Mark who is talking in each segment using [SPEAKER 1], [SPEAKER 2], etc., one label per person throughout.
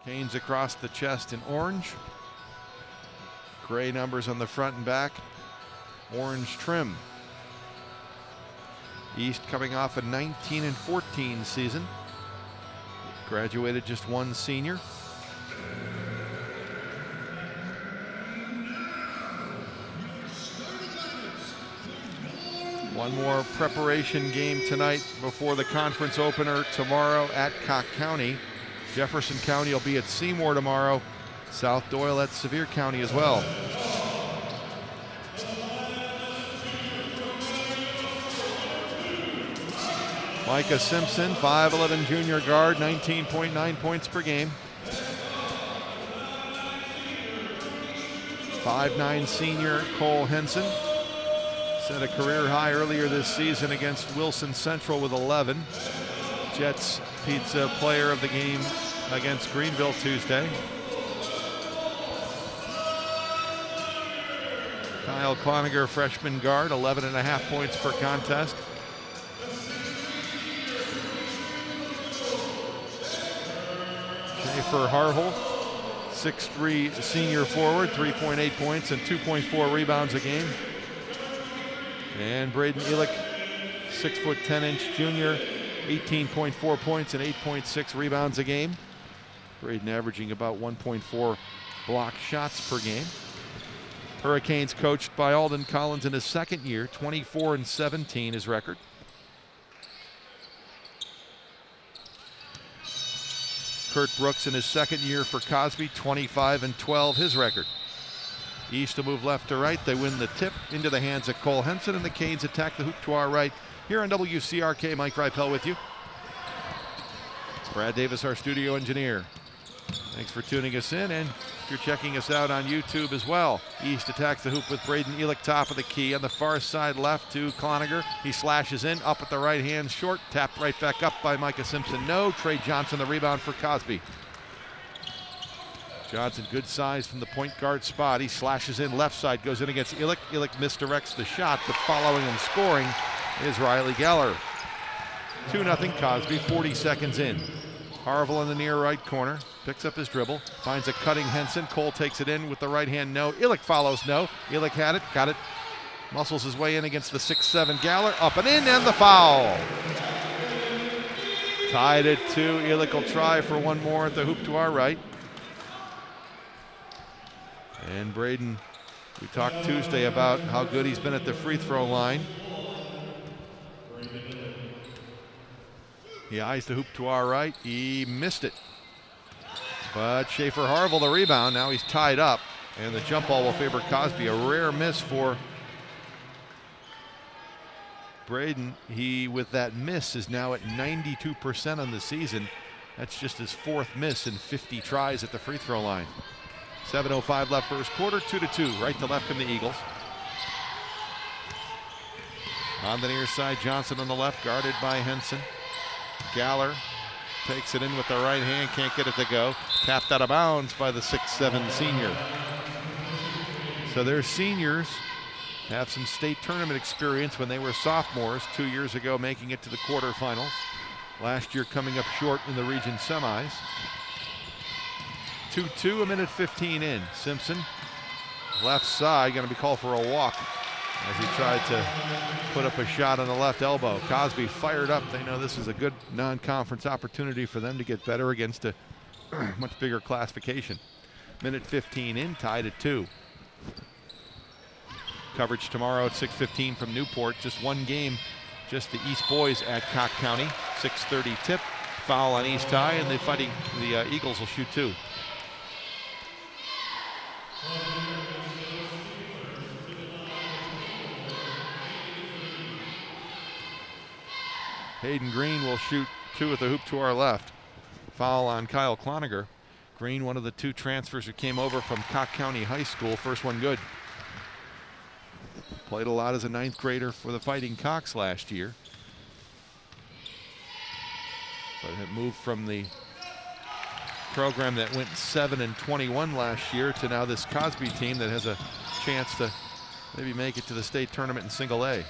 [SPEAKER 1] Canes across the chest in orange. Gray numbers on the front and back. Orange trim. East coming off a 19-14 season. Graduated just one senior. One more preparation game tonight before the conference opener tomorrow at Cock County. Jefferson County will be at Seymour tomorrow. South Doyle at Sevier County as well. Micah Simpson, 5'11" junior guard, 19.9 points per game. 5'9" senior Cole Henson set a career high earlier this season against Wilson Central with 11. Jets Pizza player of the game against Greenville Tuesday. Kyle Cloninger, freshman guard, 11.5 points per contest. Schaefer Harville, 6'3" senior forward, 3.8 points and 2.4 rebounds a game. And Braden Elick, 6'10" junior, 18.4 points and 8.6 rebounds a game. Braden averaging about 1.4 block shots per game. Hurricanes coached by Alden Collins in his second year, 24-17 his record. Kurt Brooks in his second year for Cosby, 25-12 his record. East to move left to right. They win the tip into the hands of Cole Henson, and the Canes attack the hoop to our right. Here on WCRK, Mike Ripel with you. Brad Davis, our studio engineer. Thanks for tuning us in, and if you're checking us out on YouTube as well. East attacks the hoop with Braden Elick, top of the key. On the far side left to Cloninger. He slashes in, up at the right hand, short. Tapped right back up by Micah Simpson. No. Trey Johnson, the rebound for Cosby. Johnson, good size from the point guard spot. He slashes in left side, goes in against Elick. Elick misdirects the shot, but following and scoring is Riley Geller. 2-0 Cosby, 40 seconds in. Harville in the near right corner, picks up his dribble, finds a cutting Henson. Cole takes it in with the right hand, no. Elick follows, no. Elick had it, got it. Muscles his way in against the 6'7" Galler, up and in, and the foul. Tied at 2. Elick will try for one more at the hoop to our right. And Braden, we talked Tuesday about how good he's been at the free throw line. He eyes the hoop to our right. He missed it. But Schaefer Harville, the rebound. Now he's tied up, and the jump ball will favor Cosby. A rare miss for Braden. He, with that miss, is now at 92% on the season. That's just his fourth miss in 50 tries at the free throw line. 7:05 left first quarter, 2-2. Right to left come the Eagles. On the near side, Johnson on the left, guarded by Henson. Galler takes it in with the right hand, can't get it to go. Tapped out of bounds by the 6'7" senior. So their seniors have some state tournament experience when they were sophomores, 2 years ago making it to the quarterfinals. Last year coming up short in the region semis. 2-2, 1:15 in. Simpson, left side, going to be called for a walk as he tried to put up a shot on the left elbow. Cosby fired up. They know this is a good non-conference opportunity for them to get better against a much bigger classification. 1:15 in, tied at 2. Coverage tomorrow at 6:15 from Newport. Just one game, just the East boys at Cock County. 6:30 tip, foul on East High, and the Eagles will shoot 2. Hayden Green will shoot 2 at the hoop to our left. Foul on Kyle Cloninger. Green, one of the 2 transfers who came over from Cock County High School. First one good. Played a lot as a 9th grader for the Fighting Cocks last year. But had moved from the program that went 7-21 last year to now this Cosby team that has a chance to maybe make it to the state tournament in single A.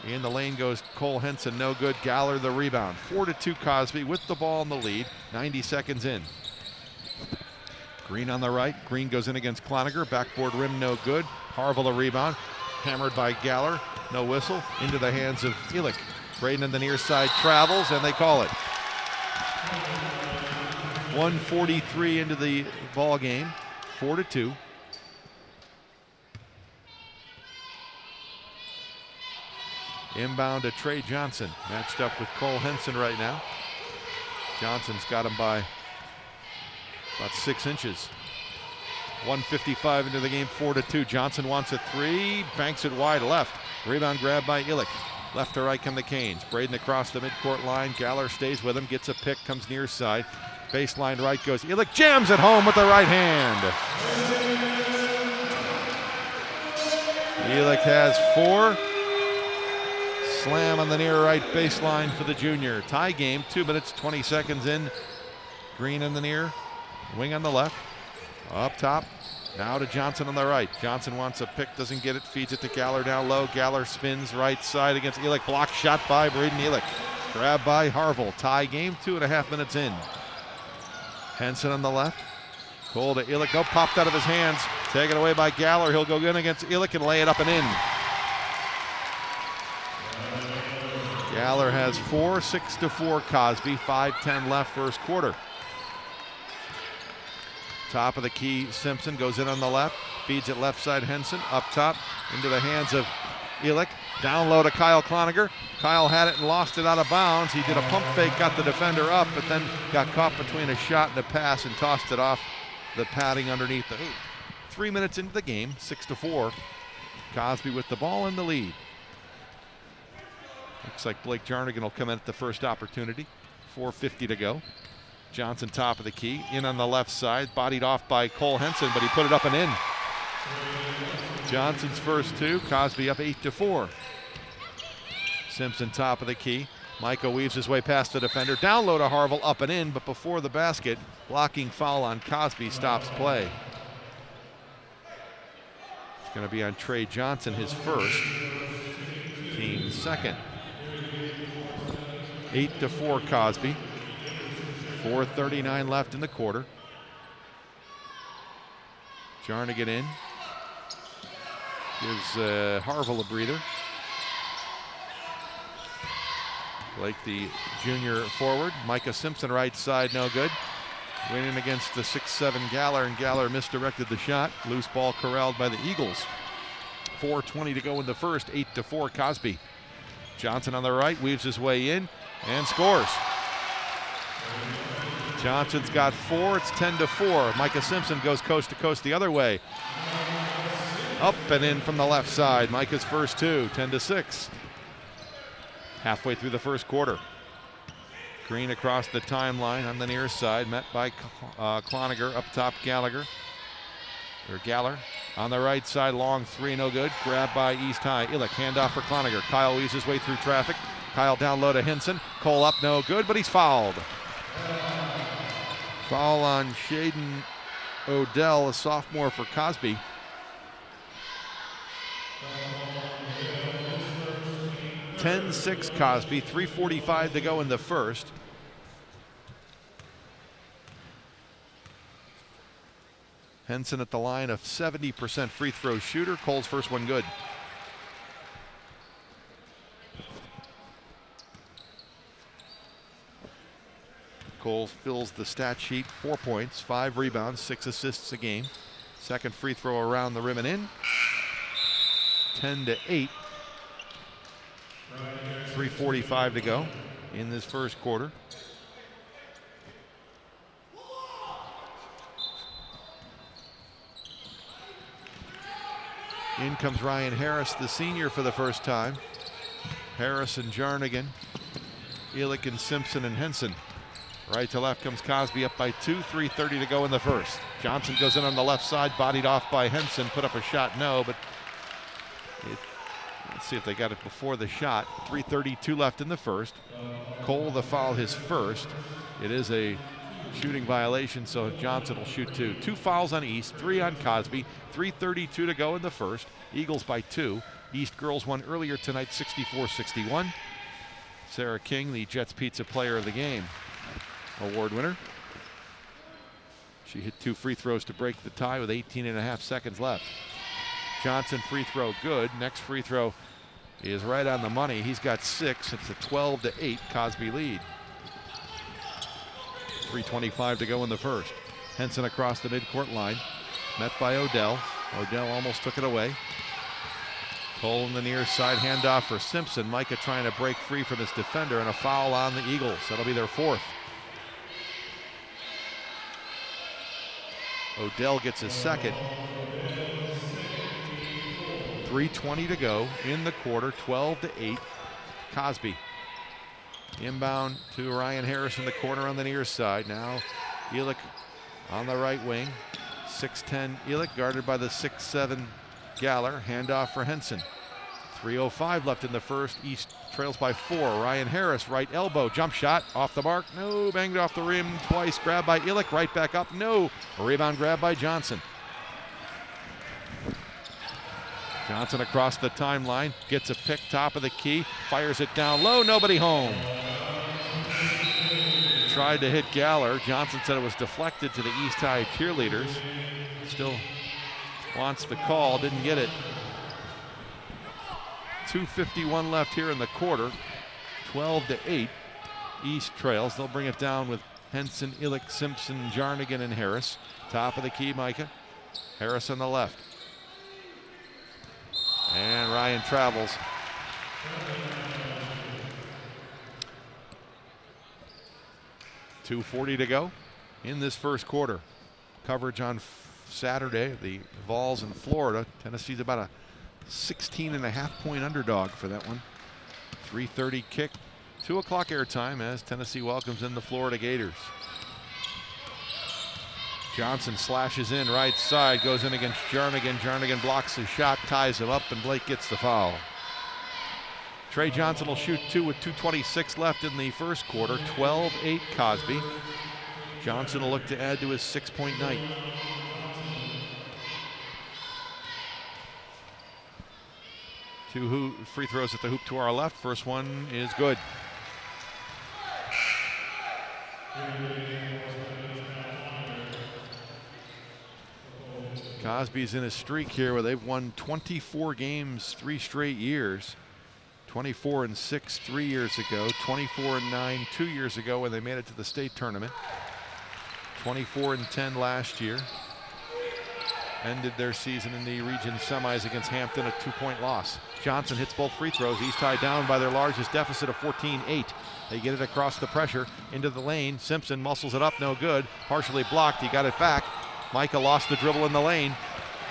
[SPEAKER 1] In the lane goes Cole Henson, no good. Galler the rebound. 4-2 Cosby with the ball in the lead. 90 seconds in. Green on the right. Green goes in against Cloninger. Backboard rim, no good. Harville a rebound. Hammered by Galler. No whistle. Into the hands of Elick. Braden on the near side travels, and they call it. 1:43 into the ball game. 4-2. Inbound to Trey Johnson. Matched up with Cole Henson right now. Johnson's got him by about 6 inches. 1:55 into the game, 4-2. Johnson wants a three, banks it wide left. Rebound grab by Elick. Left to right come the Canes. Braden across the midcourt line. Galler stays with him, gets a pick, comes near side. Baseline right goes Elick, jams it home with the right hand. Elick has 4. Slam on the near right baseline for the junior. Tie game, 2 minutes, 20 seconds in. Green on the near, wing on the left. Up top, now to Johnson on the right. Johnson wants a pick, doesn't get it, feeds it to Galler down low. Galler spins right side against Elick. Block shot by Braden Elick. Grab by Harville. Tie game, 2.5 minutes in. Henson on the left. Cole to Elick. No, popped out of his hands. Taken away by Galler. He'll go in against Elick and lay it up and in. Galler has 4, 6-4 Cosby. 5:10 left first quarter. Top of the key, Simpson goes in on the left, feeds it left side Henson, up top, into the hands of Elick. Down low to Kyle Cloninger. Kyle had it and lost it out of bounds. He did a pump fake, got the defender up, but then got caught between a shot and a pass and tossed it off the padding underneath the hoop. 3 minutes into the game, 6-4. Cosby with the ball in the lead. Looks like Blake Jarnigan will come in at the first opportunity. 4:50 to go. Johnson top of the key, in on the left side, bodied off by Cole Henson, but he put it up and in. Johnson's first 2, Cosby up 8-4. Simpson top of the key. Michael weaves his way past the defender, down low to Harville, up and in, but before the basket, blocking foul on Cosby stops play. It's going to be on Trey Johnson, his first, team second. 8-4 Cosby. 4:39 left in the quarter. Jarnigan in. Gives Harville a breather. Blake, the junior forward. Micah Simpson right side, no good. Winning against the 6'7 Galler, and Galler misdirected the shot. Loose ball corralled by the Eagles. 4:20 to go in the first, 8-4 Cosby. Johnson on the right, weaves his way in and scores. Johnson's got 4, it's 10-4. Micah Simpson goes coast to coast the other way. Up and in from the left side. Micah's first 2, 10-6. Halfway through the first quarter. Green across the timeline on the near side, met by Cloninger. Up top, Galler. On the right side, long 3, no good. Grabbed by East High. Elick, handoff for Cloninger. Kyle weaves his way through traffic. Kyle down low to Henson. Cole up, no good, but he's fouled. Foul on Shaden Odell, a sophomore for Cosby. (10-6) Cosby, 3:45 to go in the first. Henson at the line, a 70% free throw shooter. Cole's first one good. Cole fills the stat sheet, 4 points, 5 rebounds, 6 assists a game. Second free throw around the rim and in. 10-8. 3:45 to go in this first quarter. In comes Ryan Harris, the senior, for the first time. Harris and Jarnigan, Elick and Simpson and Henson. Right to left comes Cosby, up by 2, 3:30 to go in the first. Johnson goes in on the left side, bodied off by Henson, put up a shot, no, but let's see if they got it before the shot. 3:32 left in the first. Cole the foul, his first. It is a shooting violation, so Johnson will shoot 2. 2 fouls on East, 3 on Cosby. 3:32 to go in the first. Eagles by 2. East girls won earlier tonight, 64-61. Sarah King, the Jets Pizza Player of the Game award winner. She hit 2 free throws to break the tie with 18.5 seconds left. Johnson free throw good. Next free throw is right on the money. He's got 6. It's a 12-8 Cosby lead. 3:25 to go in the first. Henson across the midcourt line. Met by Odell. Odell almost took it away. Cole in the near side, handoff for Simpson. Micah trying to break free from his defender, and a foul on the Eagles. That'll be their 4th. Odell gets his 2nd. 3:20 to go in the quarter, 12-8. Cosby. Inbound to Ryan Harris in the corner on the near side. Now Ehrlich on the right wing. 6'10 Ehrlich guarded by the 6'7 Galler. Handoff for Henson. 3:05 left in the first. East trails by 4. Ryan Harris, right elbow, jump shot, off the mark. No, banged off the rim twice. Grabbed by Ehrlich, right back up. No, a rebound grab by Johnson. Johnson across the timeline, gets a pick, top of the key, fires it down low, nobody home. Tried to hit Galler. Johnson said it was deflected to the East High cheerleaders. Still wants the call, didn't get it. 2:51 left here in the quarter. 12-8. East trails. They'll bring it down with Henson, Ehrlich, Simpson, Jarnigan, and Harris. Top of the key, Micah. Harris on the left. And Ryan travels. .240 to go in this first quarter. Coverage on Saturday, the Vols in Florida. Tennessee's about a 16.5-point underdog for that one. 3:30 kick, 2 o'clock airtime as Tennessee welcomes in the Florida Gators. Johnson slashes in right side, goes in against Jarnigan. Jarnigan blocks his shot, ties him up, and Blake gets the foul. Trey Johnson will shoot 2 with 2:26 left in the first quarter. 12-8 Cosby. Johnson will look to add to his 6-point night. Two free throws at the hoop to our left. First one is good. Cosby's in a streak here where they've won 24 games 3 straight years. 24-6 3 years ago, 24-9 2 years ago when they made it to the state tournament. 24-10 last year. Ended their season in the region semis against Hampton, a 2-point loss. Johnson hits both free throws. He's tied down by their largest deficit of 14-8. They get it across the pressure into the lane. Simpson muscles it up, no good. Partially blocked, he got it back. Micah lost the dribble in the lane.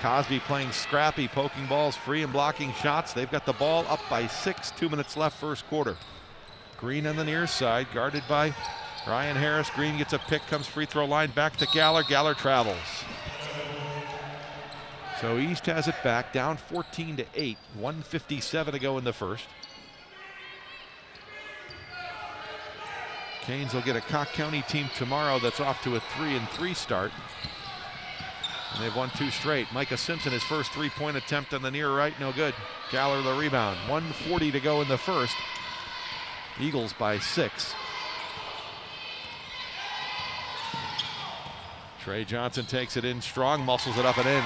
[SPEAKER 1] Cosby playing scrappy, poking balls free and blocking shots. They've got the ball up by 6, 2 minutes left first quarter. Green on the near side, guarded by Ryan Harris. Green gets a pick, comes free throw line, back to Galler. Galler travels. So East has it back, down 14-8, 1:57 to go in the first. Canes will get a Cock County team tomorrow that's off to a 3-3 start. And they've won 2 straight. Micah Simpson, his first 3-point attempt on the near right, no good. Galler the rebound. 1:40 to go in the first. Eagles by 6. Trey Johnson takes it in strong, muscles it up and in.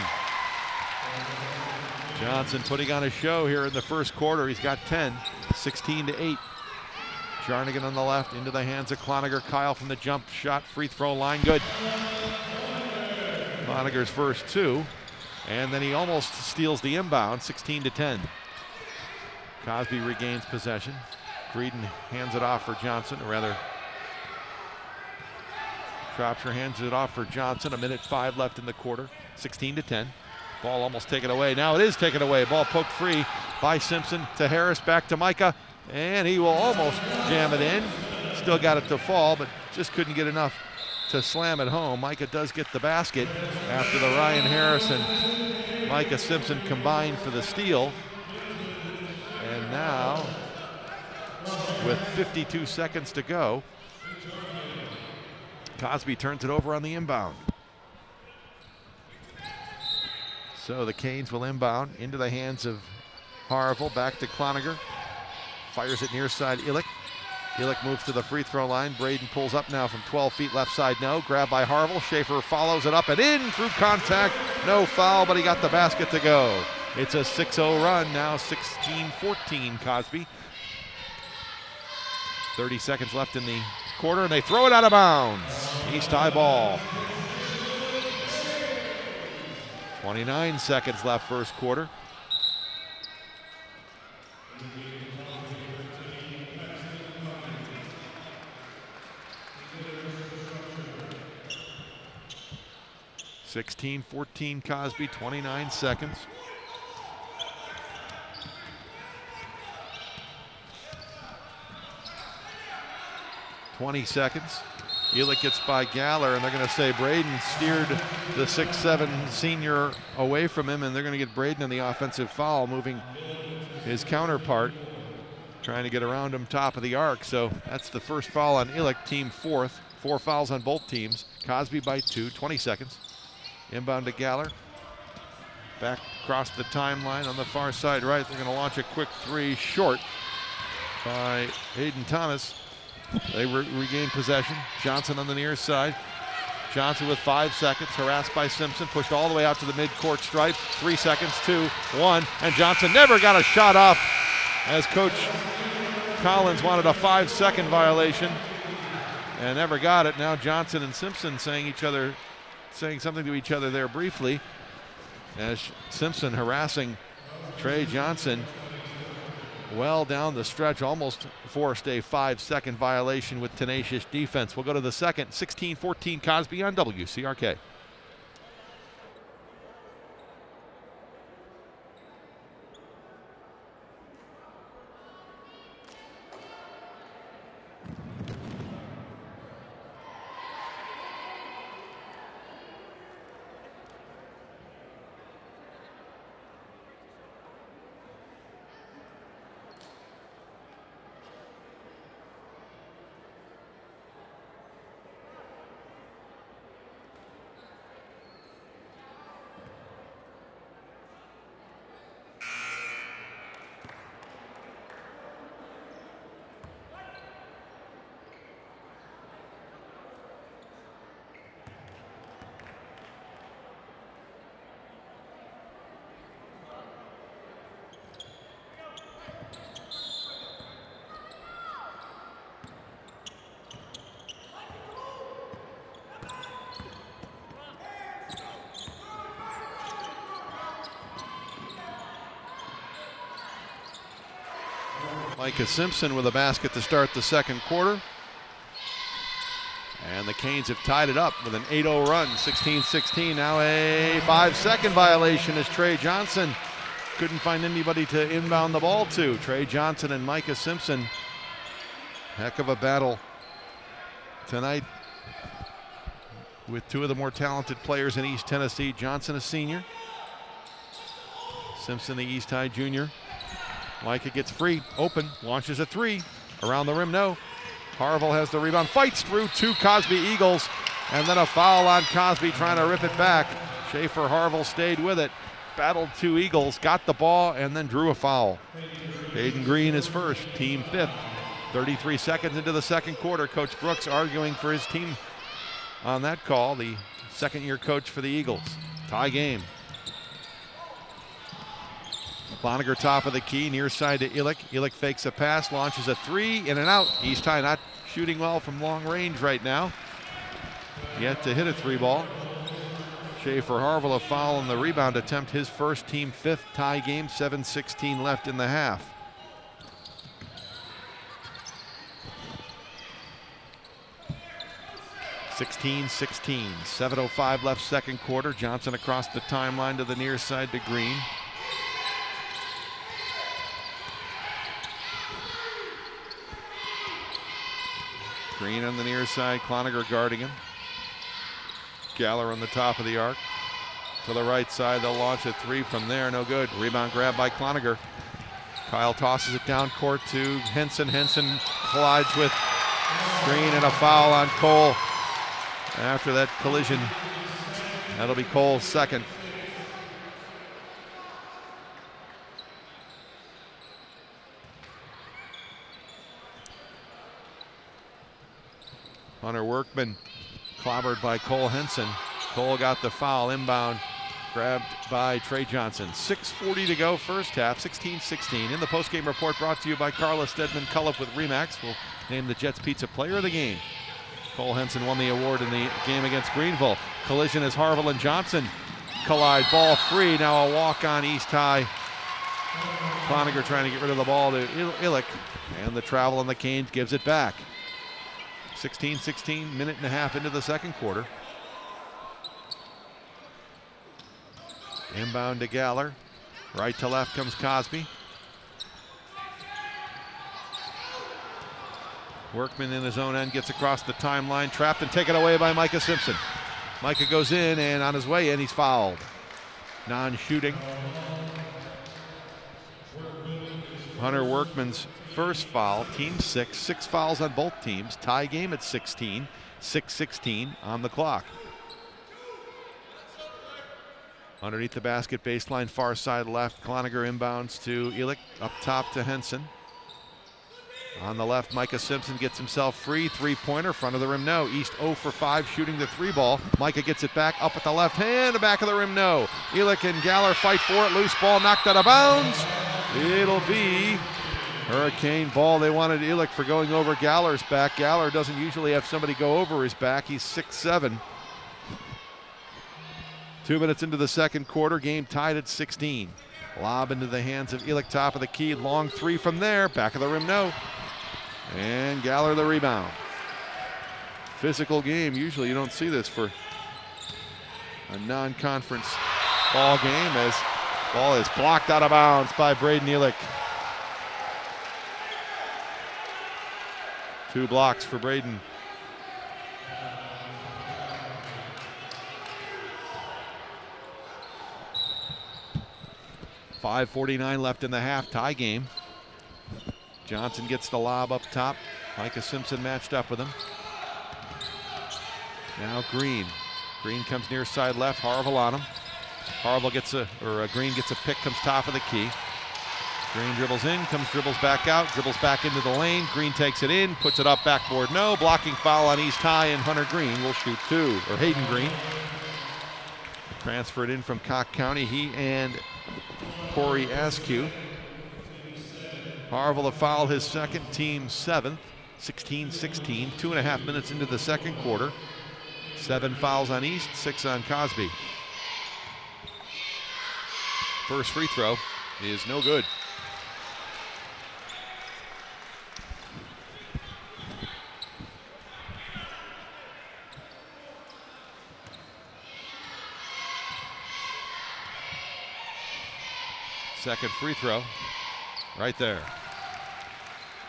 [SPEAKER 1] Johnson putting on a show here in the first quarter. He's got 10, 16-8. Jarnigan on the left, into the hands of Cloninger. Kyle from the jump shot, free throw line, good. Cloninger's first 2, and then he almost steals the inbound, 16-10. Cosby regains possession. Breeden hands it off for Johnson, or rather, Shropshire hands it off for Johnson. 1:05 left in the quarter, 16-10. Ball almost taken away. Now it is taken away. Ball poked free by Simpson to Harris, back to Micah, and he will almost jam it in. Still got it to fall, but just couldn't get enough to slam it home. Micah does get the basket after the Ryan Harris and Micah Simpson combined for the steal. And now, with 52 seconds to go, Cosby turns it over on the inbound. So the Canes will inbound into the hands of Harville, back to Cloninger. Fires it near side, Ehrlich. Ilick moves to the free throw line. Braden pulls up now from 12 feet left side, no. Grab by Harville. Schaefer follows it up and in through contact. No foul, but he got the basket to go. It's a 6-0 run, now 16-14 Cosby. 30 seconds left in the quarter, and they throw it out of bounds. East High ball. 29 seconds left first quarter. (16-14) Cosby, 29 seconds. (20 seconds). Ilick gets by Galler, and they're going to say Braden steered the 6'7" senior away from him, and they're going to get Braden in the offensive foul, moving his counterpart, trying to get around him top of the arc. So that's the first foul on Ilick, team fourth. 4 fouls on both teams. Cosby by 2, 20 seconds. Inbound to Galler. Back across the timeline on the far side right. They're going to launch a quick three short by Hayden Thomas. They regain possession. Johnson on the near side. Johnson with 5 seconds, harassed by Simpson, pushed all the way out to the midcourt stripe. 3 seconds, 2, 1, and Johnson never got a shot off as Coach Collins wanted a 5-second violation and never got it. Now Johnson and Simpson saying something to each other there briefly as Simpson harassing Trey Johnson well down the stretch, almost forced a 5-second violation with tenacious defense. We'll go to the second. 16-14 Cosby on WCRK. Micah Simpson with a basket to start the second quarter. And the Canes have tied it up with an 8-0 run, 16-16. Now a 5-second violation as Trey Johnson couldn't find anybody to inbound the ball to. Trey Johnson and Micah Simpson. Heck of a battle tonight with 2 of the more talented players in East Tennessee. Johnson, a senior. Simpson, the East High junior. Micah gets free, open, launches a 3. Around the rim, no. Harville has the rebound, fights through 2 Cosby Eagles, and then a foul on Cosby trying to rip it back. Schaefer Harville stayed with it, battled 2 Eagles, got the ball, and then drew a foul. Hayden Green is first, team 5th. 33 seconds into the second quarter. Coach Brooks arguing for his team on that call, the second-year coach for the Eagles. Tie game. Cloninger top of the key, near side to Ilick. Ilick fakes a pass, launches a 3, in and out. East High not shooting well from long range right now. Yet to hit a 3 ball. Schaefer Harville a foul on the rebound attempt, his first, team 5th, tie game, 7:16 left in the half. (16-16), 7:05 left second quarter. Johnson across the timeline to the near side to Green. Green on the near side, Cloninger guarding him. Galler on the top of the arc. To the right side, they'll launch a 3 from there, no good. Rebound grab by Cloninger. Kyle tosses it down court to Henson. Henson collides with Green and a foul on Cole. After that collision, that'll be Cole's second. Hunter Workman clobbered by Cole Henson. Cole got the foul, inbound, grabbed by Trey Johnson. 6:40 to go, first half, 16-16. In the postgame report brought to you by Carla Stedman Culliff with Remax. We'll name the Jets Pizza Player of the Game. Cole Henson won the award in the game against Greenville. Collision as Harville and Johnson collide. Ball free, now a walk on East High. Cloninger trying to get rid of the ball to Illick, and the travel on the Canes gives it back. 16-16, minute and a half into the second quarter. Inbound to Galler. Right to left comes Cosby. Workman in his own end gets across the timeline, trapped and taken away by Micah Simpson. Micah goes in, and on his way in, he's fouled. Non-shooting. Hunter Workman's first foul, team 6 fouls on both teams. Tie game at 16, 6:16 on the clock. Underneath the basket, baseline, far side left. Cloninger inbounds to Illick, up top to Henson. On the left, Micah Simpson gets himself free. Three-pointer, front of the rim, no. East 0 for 5, shooting the three ball. Micah gets it back, up at the left hand, the back of the rim, no. Illick and Galler fight for it. Loose ball knocked out of bounds. It'll be Hurricane ball. They wanted Illick for going over Galler's back. Galler doesn't usually have somebody go over his back. He's 6'7". 2 minutes into the second quarter, game tied at 16. Lob into the hands of Illick, top of the key. Long three from there, back of the rim, no. And Galler the rebound. Physical game. Usually you don't see this for a non-conference ball game, as ball is blocked out of bounds by Braden Illick. 2 blocks for Braden. .5:49 left in the half, tie game. Johnson gets the lob up top. Micah Simpson matched up with him. Now Green. Green comes near side left, Harville on him. Harville gets Green gets a pick, comes top of the key. Green dribbles in, dribbles back out, dribbles back into the lane. Green takes it in, puts it up, backboard, no. Blocking foul on East High, and Hunter Green will shoot 2, or Hayden Green. Transferred in from Cock County, he and Corey Askew. Harville a foul, his second, team 7th, 16-16, 2.5 minutes into the second quarter. 7 fouls on East, 6 on Cosby. First free throw is no good. Second free throw, right there.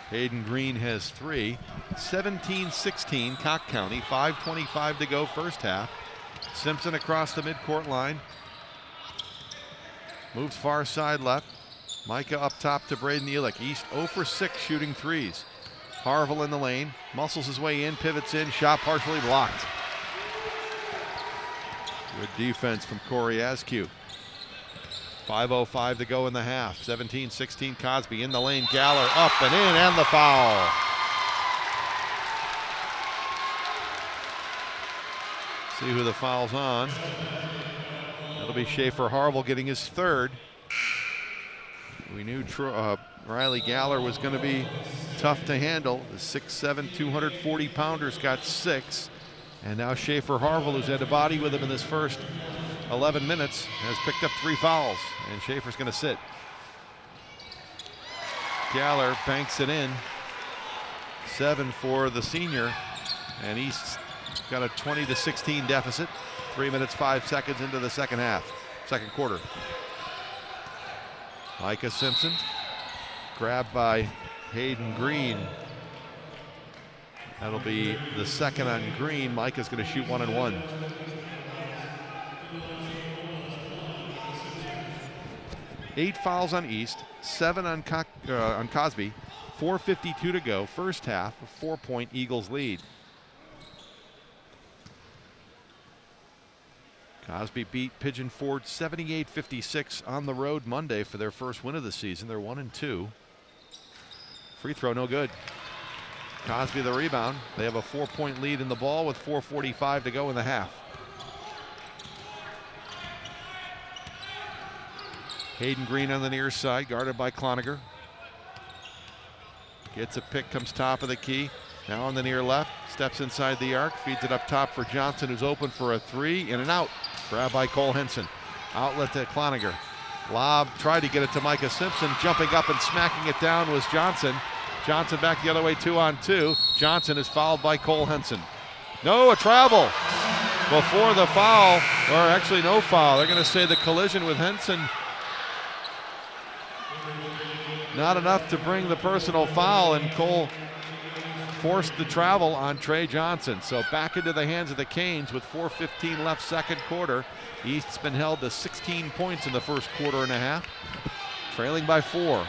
[SPEAKER 1] Hayden Green has 3. 17-16, Cock County, 5:25 to go first half. Simpson across the midcourt line. Moves far side left. Micah up top to Braden Illick. East 0 for 6 shooting threes. Harville in the lane, muscles his way in, pivots in, shot partially blocked. Good defense from Corey Askew. 5:05 to go in the half. 17-16 Cosby in the lane. Galler up and in, and the foul. See who the foul's on. That'll be Schaefer Harville getting his 3rd. We knew Riley Galler was going to be tough to handle. The 6'7", 240-pounder's got 6. And now Schaefer Harville, who's had a body with him in this first 11 minutes, has picked up 3 fouls, and Schaefer's going to sit. Galler banks it in. 7 for the senior, and East's got a 20-16 deficit. 3 minutes, 5 seconds into the second quarter. Micah Simpson, grabbed by Hayden Green. That'll be the second on Green. Micah's going to shoot 1 and 1. Eight fouls on East, 7 on Cosby. 4:52 to go, first half, a 4-point Eagles lead. Cosby beat Pigeon Forge 78-56 on the road Monday for their first win of the season. They're 1 and 2. Free throw no good. Cosby the rebound. They have a 4-point lead in the ball with 4:45 to go in the half. Hayden Green on the near side, guarded by Cloninger. Gets a pick, comes top of the key. Now on the near left, steps inside the arc, feeds it up top for Johnson, who's open for a three, in and out. Grab by Cole Henson. Outlet to Cloninger. Lob, tried to get it to Micah Simpson. Jumping up and smacking it down was Johnson. Johnson back the other way, 2-on-2. Johnson is fouled by Cole Henson. No, a travel before the foul, or actually no foul. They're going to say the collision with Henson. Not enough to bring the personal foul, and Cole forced the travel on Trey Johnson. So back into the hands of the Canes with 4:15 left, second quarter. East's been held to 16 points in the first quarter and a half, trailing by 4.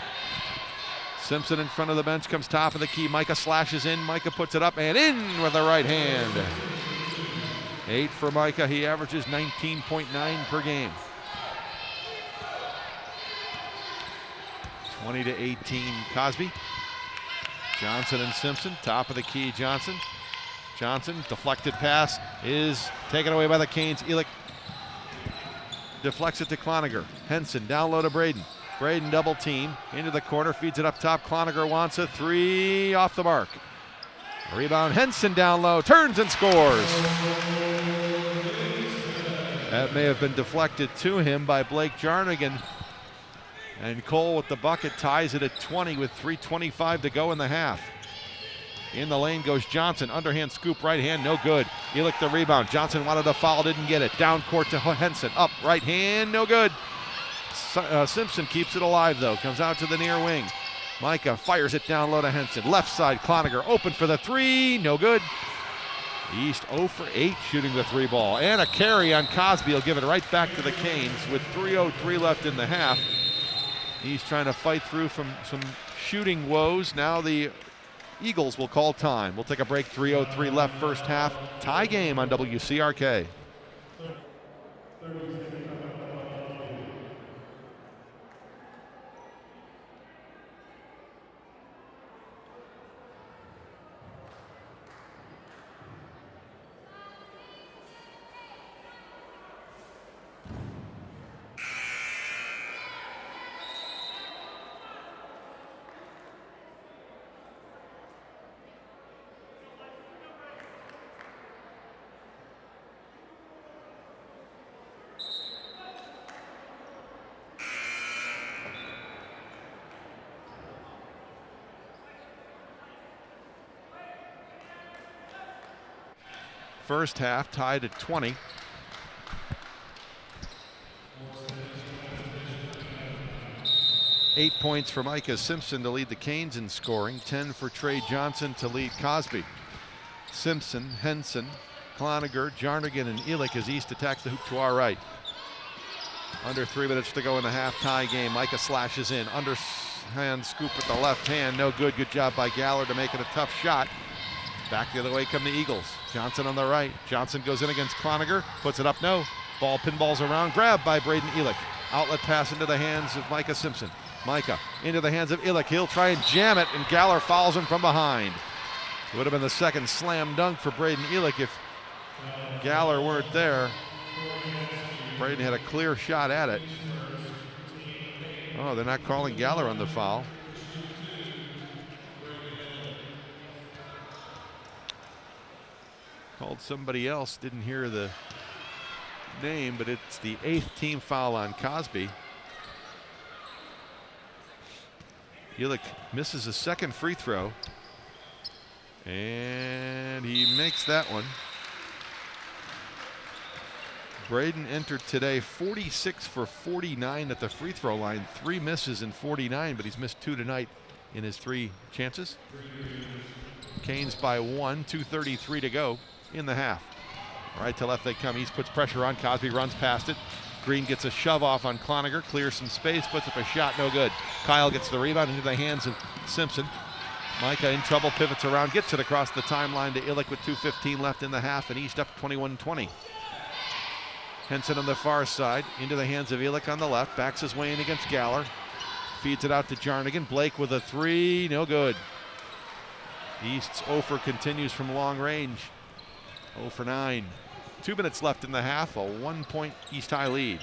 [SPEAKER 1] Simpson in front of the bench, comes top of the key. Micah slashes in. Micah puts it up and in with the right hand. 8 for Micah. He averages 19.9 per game. 20-18 Cosby. Johnson and Simpson, top of the key. Johnson. Deflected pass is taken away by the Canes. Ehrlich deflects it to Cloninger. Henson down low to Braden. Braden double team into the corner, feeds it up top. Cloninger wants a three, off the mark. Rebound, Henson down low, turns and scores. That may have been deflected to him by Blake Jarnigan. And Cole with the bucket ties it at 20 with 3:25 to go in the half. In the lane goes Johnson, underhand scoop, right hand, no good. Ehrlich the rebound. Johnson wanted a foul, didn't get it. Down court to Henson, up, right hand, no good. Simpson keeps it alive though, comes out to the near wing. Micah fires it down low to Henson. Left side, Cloninger open for the three, no good. East 0 for 8 shooting the three ball. And a carry on Cosby will give it right back to the Canes with 3:03 left in the half. He's trying to fight through from some shooting woes. Now the Eagles will call time. We'll take a break, 3:03 left first half. Tie game on WCRK. First half tied at 20. Eight points for Micah Simpson to lead the Canes in scoring. 10 for Trey Johnson to lead Cosby. Simpson, Henson, Cloninger, Jarnigan, and Ehrlich as East attacks the hoop to our right. Under 3 minutes to go in the half tie game. Micah slashes in. Underhand scoop with the left hand. No good. Good job by Galler to make it a tough shot. Back the other way come the Eagles. Johnson on the right. Johnson goes in against Cloninger. Puts it up, no. Ball pinballs around. Grabbed by Braden Ehrlich. Outlet pass into the hands of Micah Simpson. Micah into the hands of Ehrlich. He'll try and jam it, and Galler fouls him from behind. It would have been the second slam dunk for Braden Ehrlich if Galler weren't there. Braden had a clear shot at it. Oh, they're not calling Galler on the foul. Called somebody else, didn't hear the name, but it's the 8th team foul on Cosby. Ehrlich misses a second free throw, and he makes that one. Braden entered today 46 for 49 at the free throw line, 3 misses in 49, but he's missed 2 tonight in his 3 chances. Canes by 1, 2:33 to go in the half. Right to left they come. East puts pressure on. Cosby runs past it. Green gets a shove off on Cloninger, clears some space, puts up a shot, no good. Kyle gets the rebound into the hands of Simpson. Micah in trouble, pivots around, gets it across the timeline to Ehrlich with 2:15 left in the half, and East up 21-20. Henson on the far side, into the hands of Ehrlich on the left, backs his way in against Galler. Feeds it out to Jarnigan. Blake with a three, no good. East's offer continues from long range. 0 for 9. 2 minutes left in the half, a 1-point East High lead.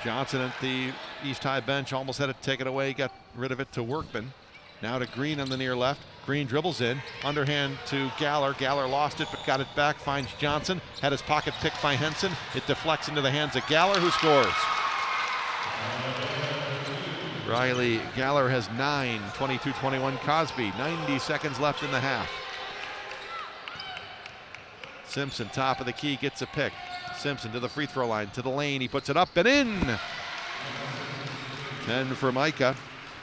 [SPEAKER 1] Johnson at the East High bench almost had to take it away, got rid of it to Workman. Now to Green on the near left. Green dribbles in, underhand to Galler. Galler lost it but got it back, finds Johnson. Had his pocket picked by Henson. It deflects into the hands of Galler, who scores. Riley Galler has 9, 22-21 Cosby. 90 seconds left in the half. Simpson, top of the key, gets a pick. Simpson to the free throw line, to the lane. He puts it up and in. 10 for Micah.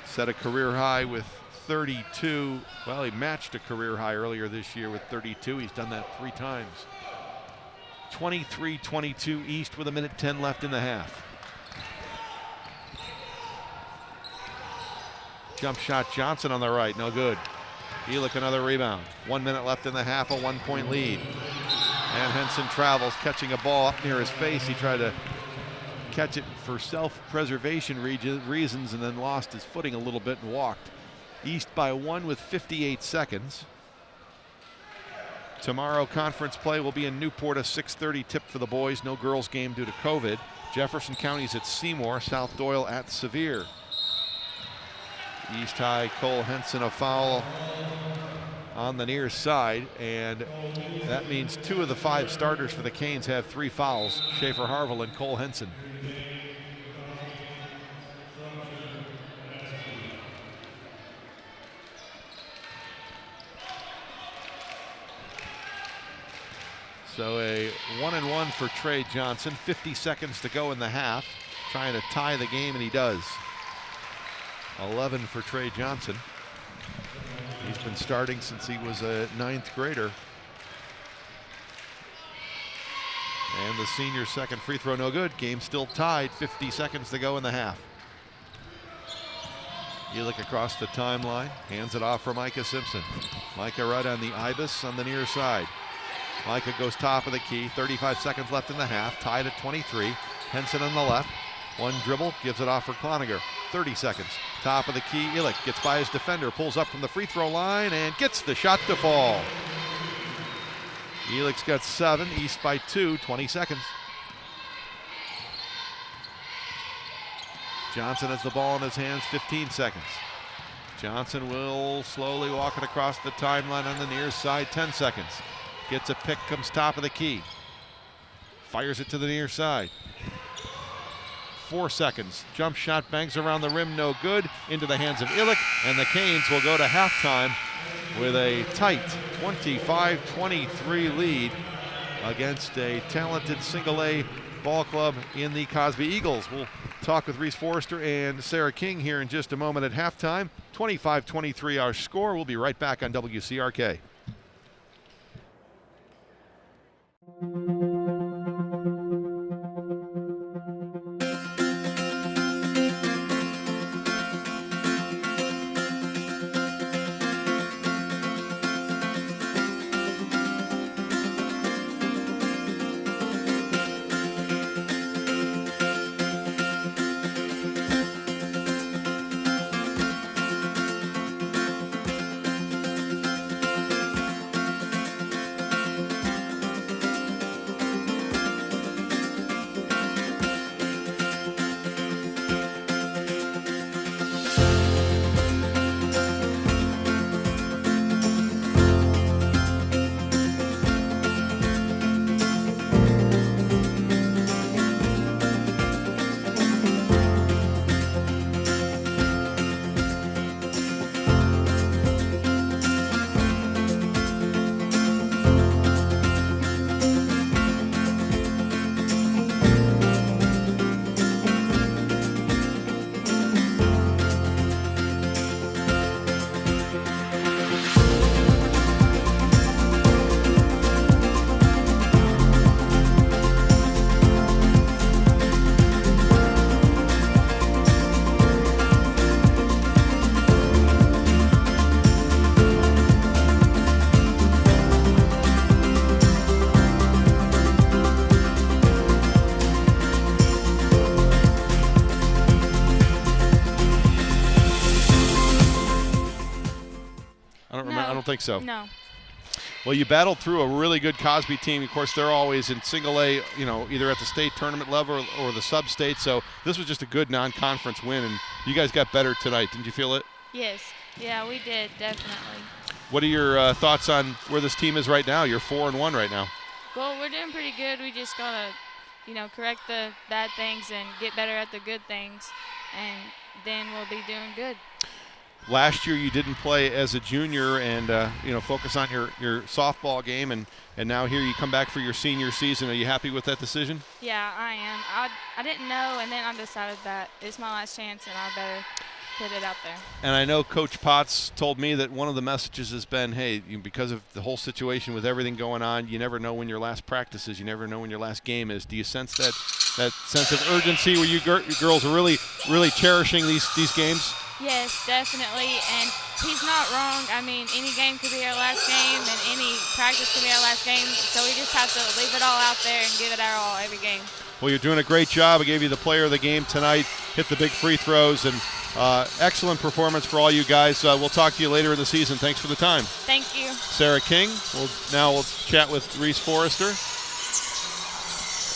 [SPEAKER 1] Set a career high with 32. Well, he matched a career high earlier this year with 32. He's done that 3 times. 23-22 East with 1:10 left in the half. Jump shot Johnson on the right, no good. Elick another rebound. 1 minute left in the half, a 1-point lead. And Henson travels, catching a ball up near his face. He tried to catch it for self-preservation reasons and then lost his footing a little bit and walked. East by 1 with 58 seconds. Tomorrow conference play will be in Newport, a 6:30 tip for the boys. No girls game due to COVID. Jefferson County's at Seymour, South Doyle at Sevier. East High, Cole Henson, a foul on the near side, and that means 2 of the 5 starters for the Canes have 3 fouls, Schaefer Harville and Cole Henson. So a 1-and-1 for Trey Johnson, 50 seconds to go in the half, trying to tie the game, and he does. 11 for Trey Johnson. He's been starting since he was a 9th grader. And the senior second free throw, no good. Game still tied, 50 seconds to go in the half. Elick across the timeline, hands it off for Micah Simpson. Micah right on the Ibis on the near side. Micah goes top of the key, 35 seconds left in the half, tied at 23. Henson on the left, 1 dribble, gives it off for Cloninger. 30 seconds, top of the key, Elick gets by his defender, pulls up from the free throw line and gets the shot to fall. Elick's got 7, East by 2, 20 seconds. Johnson has the ball in his hands, 15 seconds. Johnson will slowly walk it across the timeline on the near side, 10 seconds. Gets a pick, comes top of the key. Fires it to the near side. 4 seconds. Jump shot bangs around the rim, no good. Into the hands of Elick, and the Canes will go to halftime with a tight 25-23 lead against a talented single-A ball club in the Cosby Eagles. We'll talk with Reese Forrester and Sarah King here in just a moment at halftime. 25-23 our score. We'll be right back on WCRK. think so?
[SPEAKER 2] No.
[SPEAKER 1] Well, you battled through a really good Cosby team. Of course, they're always in single A, you know, either at the state tournament level or the sub-state. So this was just a good non-conference win, and you guys got better tonight. Didn't you feel it?
[SPEAKER 2] Yes. Yeah, we did, definitely.
[SPEAKER 1] What are your thoughts on where this team is right now? You're 4-1 right now.
[SPEAKER 2] Well, we're doing pretty good. We just got to, you know, correct the bad things and get better at the good things, and then we'll be doing good.
[SPEAKER 1] Last year you didn't play as a junior and, you know, focus on your softball game, and now here you come back for your senior season. Are you happy with that decision?
[SPEAKER 2] Yeah, I am. I didn't know, and then I decided that it's my last chance, and I better put it out there.
[SPEAKER 1] And I know Coach Potts told me that one of the messages has been, hey, because of the whole situation with everything going on, you never know when your last practice is. You never know when your last game is. Do you sense that sense of urgency where you girls are really cherishing these games?
[SPEAKER 2] Yes, definitely, and he's not wrong. I mean, any game could be our last game, and any practice could be our last game, so we just have to leave it all out there and give it our all every game. Well,
[SPEAKER 1] you're doing a great job. I gave you the player of the game tonight, hit the big free throws, and excellent performance for all you guys. We'll talk to you later in the season. Thanks for the time.
[SPEAKER 2] Thank you.
[SPEAKER 1] Sarah King. We'll chat with Reese Forrester.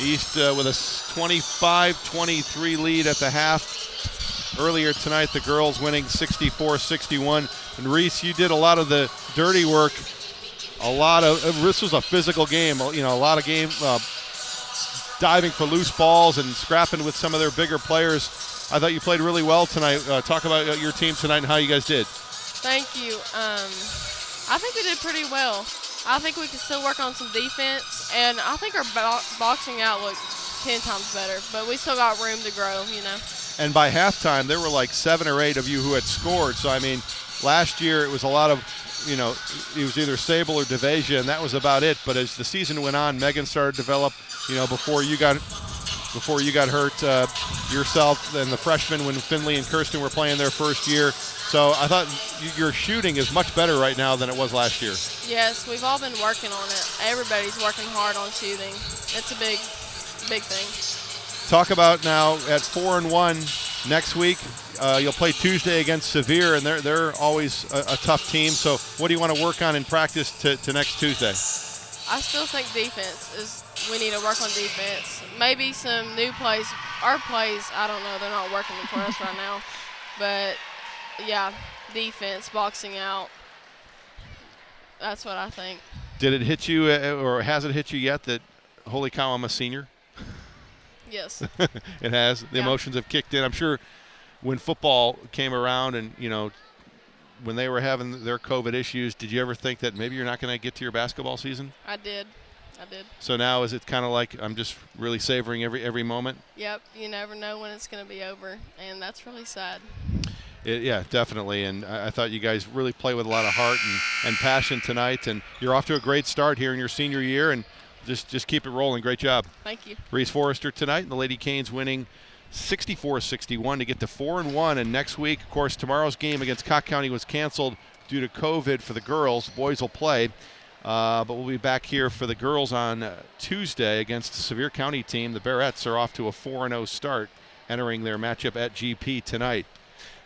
[SPEAKER 1] East with a 25-23 lead at the half. Earlier tonight, the girls winning 64-61. And Reese, you did a lot of the dirty work. This was a physical game. You know, a lot of game diving for loose balls and scrapping with some of their bigger players. I thought you played really well tonight. Talk about your team tonight and how you guys did.
[SPEAKER 3] Thank you. I think we did pretty well. I think we can still work on some defense, and I think our boxing out looked 10 times better, but we still got room to grow, you know.
[SPEAKER 1] And by halftime, there were like 7 or 8 of you who had scored. So, I mean, last year it was a lot of, you know, it was either Sable or Devasia, and that was about it. But as the season went on, Megan started to develop, you know, before you got hurt yourself and the freshmen when Finley and Kirsten were playing their first year. So I thought your shooting is much better right now than it was last year.
[SPEAKER 3] Yes, we've all been working on it. Everybody's working hard on shooting. It's a big thing.
[SPEAKER 1] Talk about now at 4-1 next week. You'll play Tuesday against Sevier, and they're always a tough team. So what do you want to work on in practice to next Tuesday?
[SPEAKER 3] I still think we need to work on defense. Maybe some new plays. Our plays, I don't know, they're not working for us right now. But, yeah, defense, boxing out. That's what I think.
[SPEAKER 1] Did it hit you, or has it hit you yet that, holy cow, I'm a senior?
[SPEAKER 3] Yes.
[SPEAKER 1] It has. The emotions have kicked in. I'm sure when football came around and, you know, when they were having their COVID issues, did you ever think that maybe you're not going to get to your basketball season?
[SPEAKER 3] I did.
[SPEAKER 1] So now is it kind of like I'm just really savoring every moment?
[SPEAKER 3] Yep. You never know when it's going to be over, and that's really sad.
[SPEAKER 1] Yeah, definitely. And I thought you guys really play with a lot of heart and passion tonight. And you're off to a great start here in your senior year. And just keep it rolling. Great job.
[SPEAKER 3] Thank you.
[SPEAKER 1] Reese Forrester tonight, and the Lady Canes winning 64-61 to get to 4-1. And next week, of course, tomorrow's game against Cocke County was canceled due to COVID for the girls. The boys will play. But we'll be back here for the girls on Tuesday against the Sevier County team. The Barrettes are off to a 4-0 start, entering their matchup at GP tonight.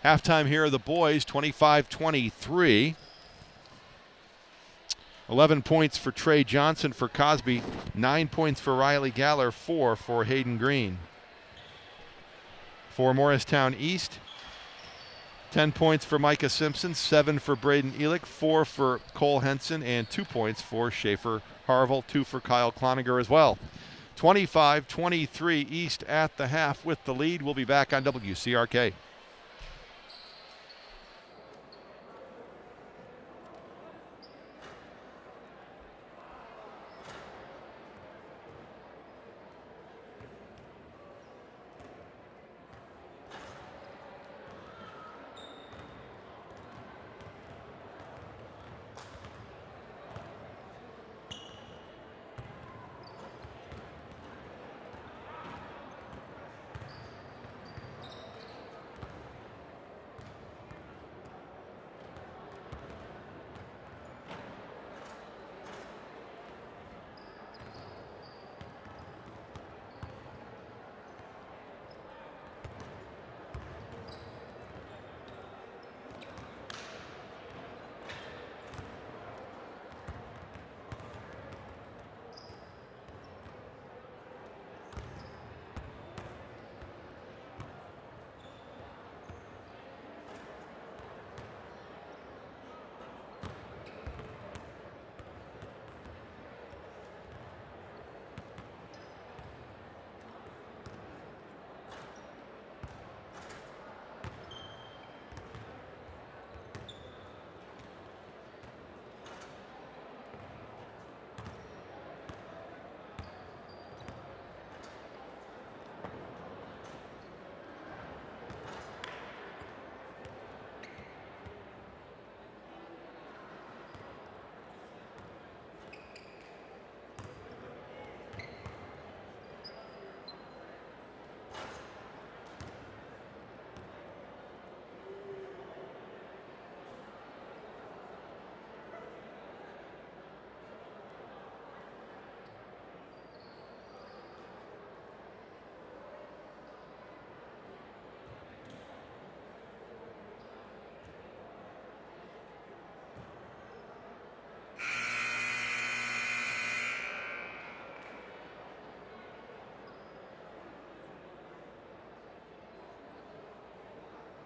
[SPEAKER 1] Halftime here are the boys, 25-23. 11 points for Trey Johnson for Cosby, 9 points for Riley Galler, 4 for Hayden Green. For Morristown East, 10 points for Micah Simpson, 7 for Braden Elick, 4 for Cole Henson, and 2 points for Schaefer Harville, 2 for Kyle Cloniger as well. 25-23 East at the half with the lead. We'll be back on WCRK.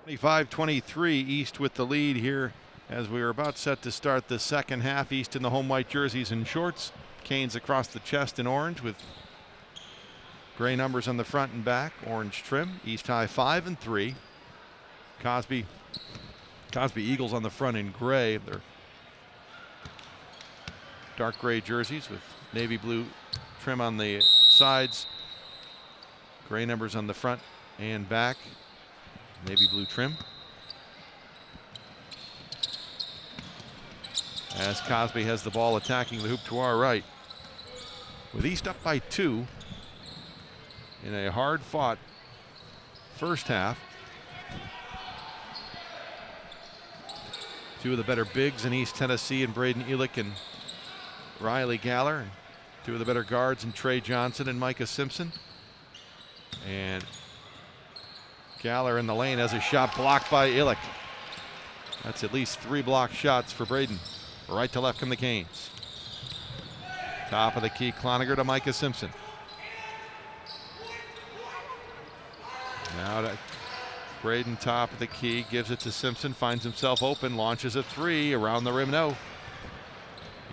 [SPEAKER 1] 25-23, East with the lead here as we are about set to start the second half. East in the home white jerseys and shorts. Canes across the chest in orange with gray numbers on the front and back, orange trim. East High 5-3. Cosby Eagles on the front in gray. They're dark gray jerseys with navy blue trim on the sides. Gray numbers on the front and back. Navy blue trim. As Cosby has the ball attacking the hoop to our right. With East up by 2 in a hard-fought first half. Two of the better bigs in East Tennessee and Braden Elick and Riley Galler. Two of the better guards in Trey Johnson and Micah Simpson. And Galler in the lane has a shot blocked by Elick. That's at least 3 blocked shots for Braden. Right to left come the Canes. Top of the key, Cloninger to Micah Simpson. Now to Braden, top of the key, gives it to Simpson, finds himself open, launches a 3, around the rim, no.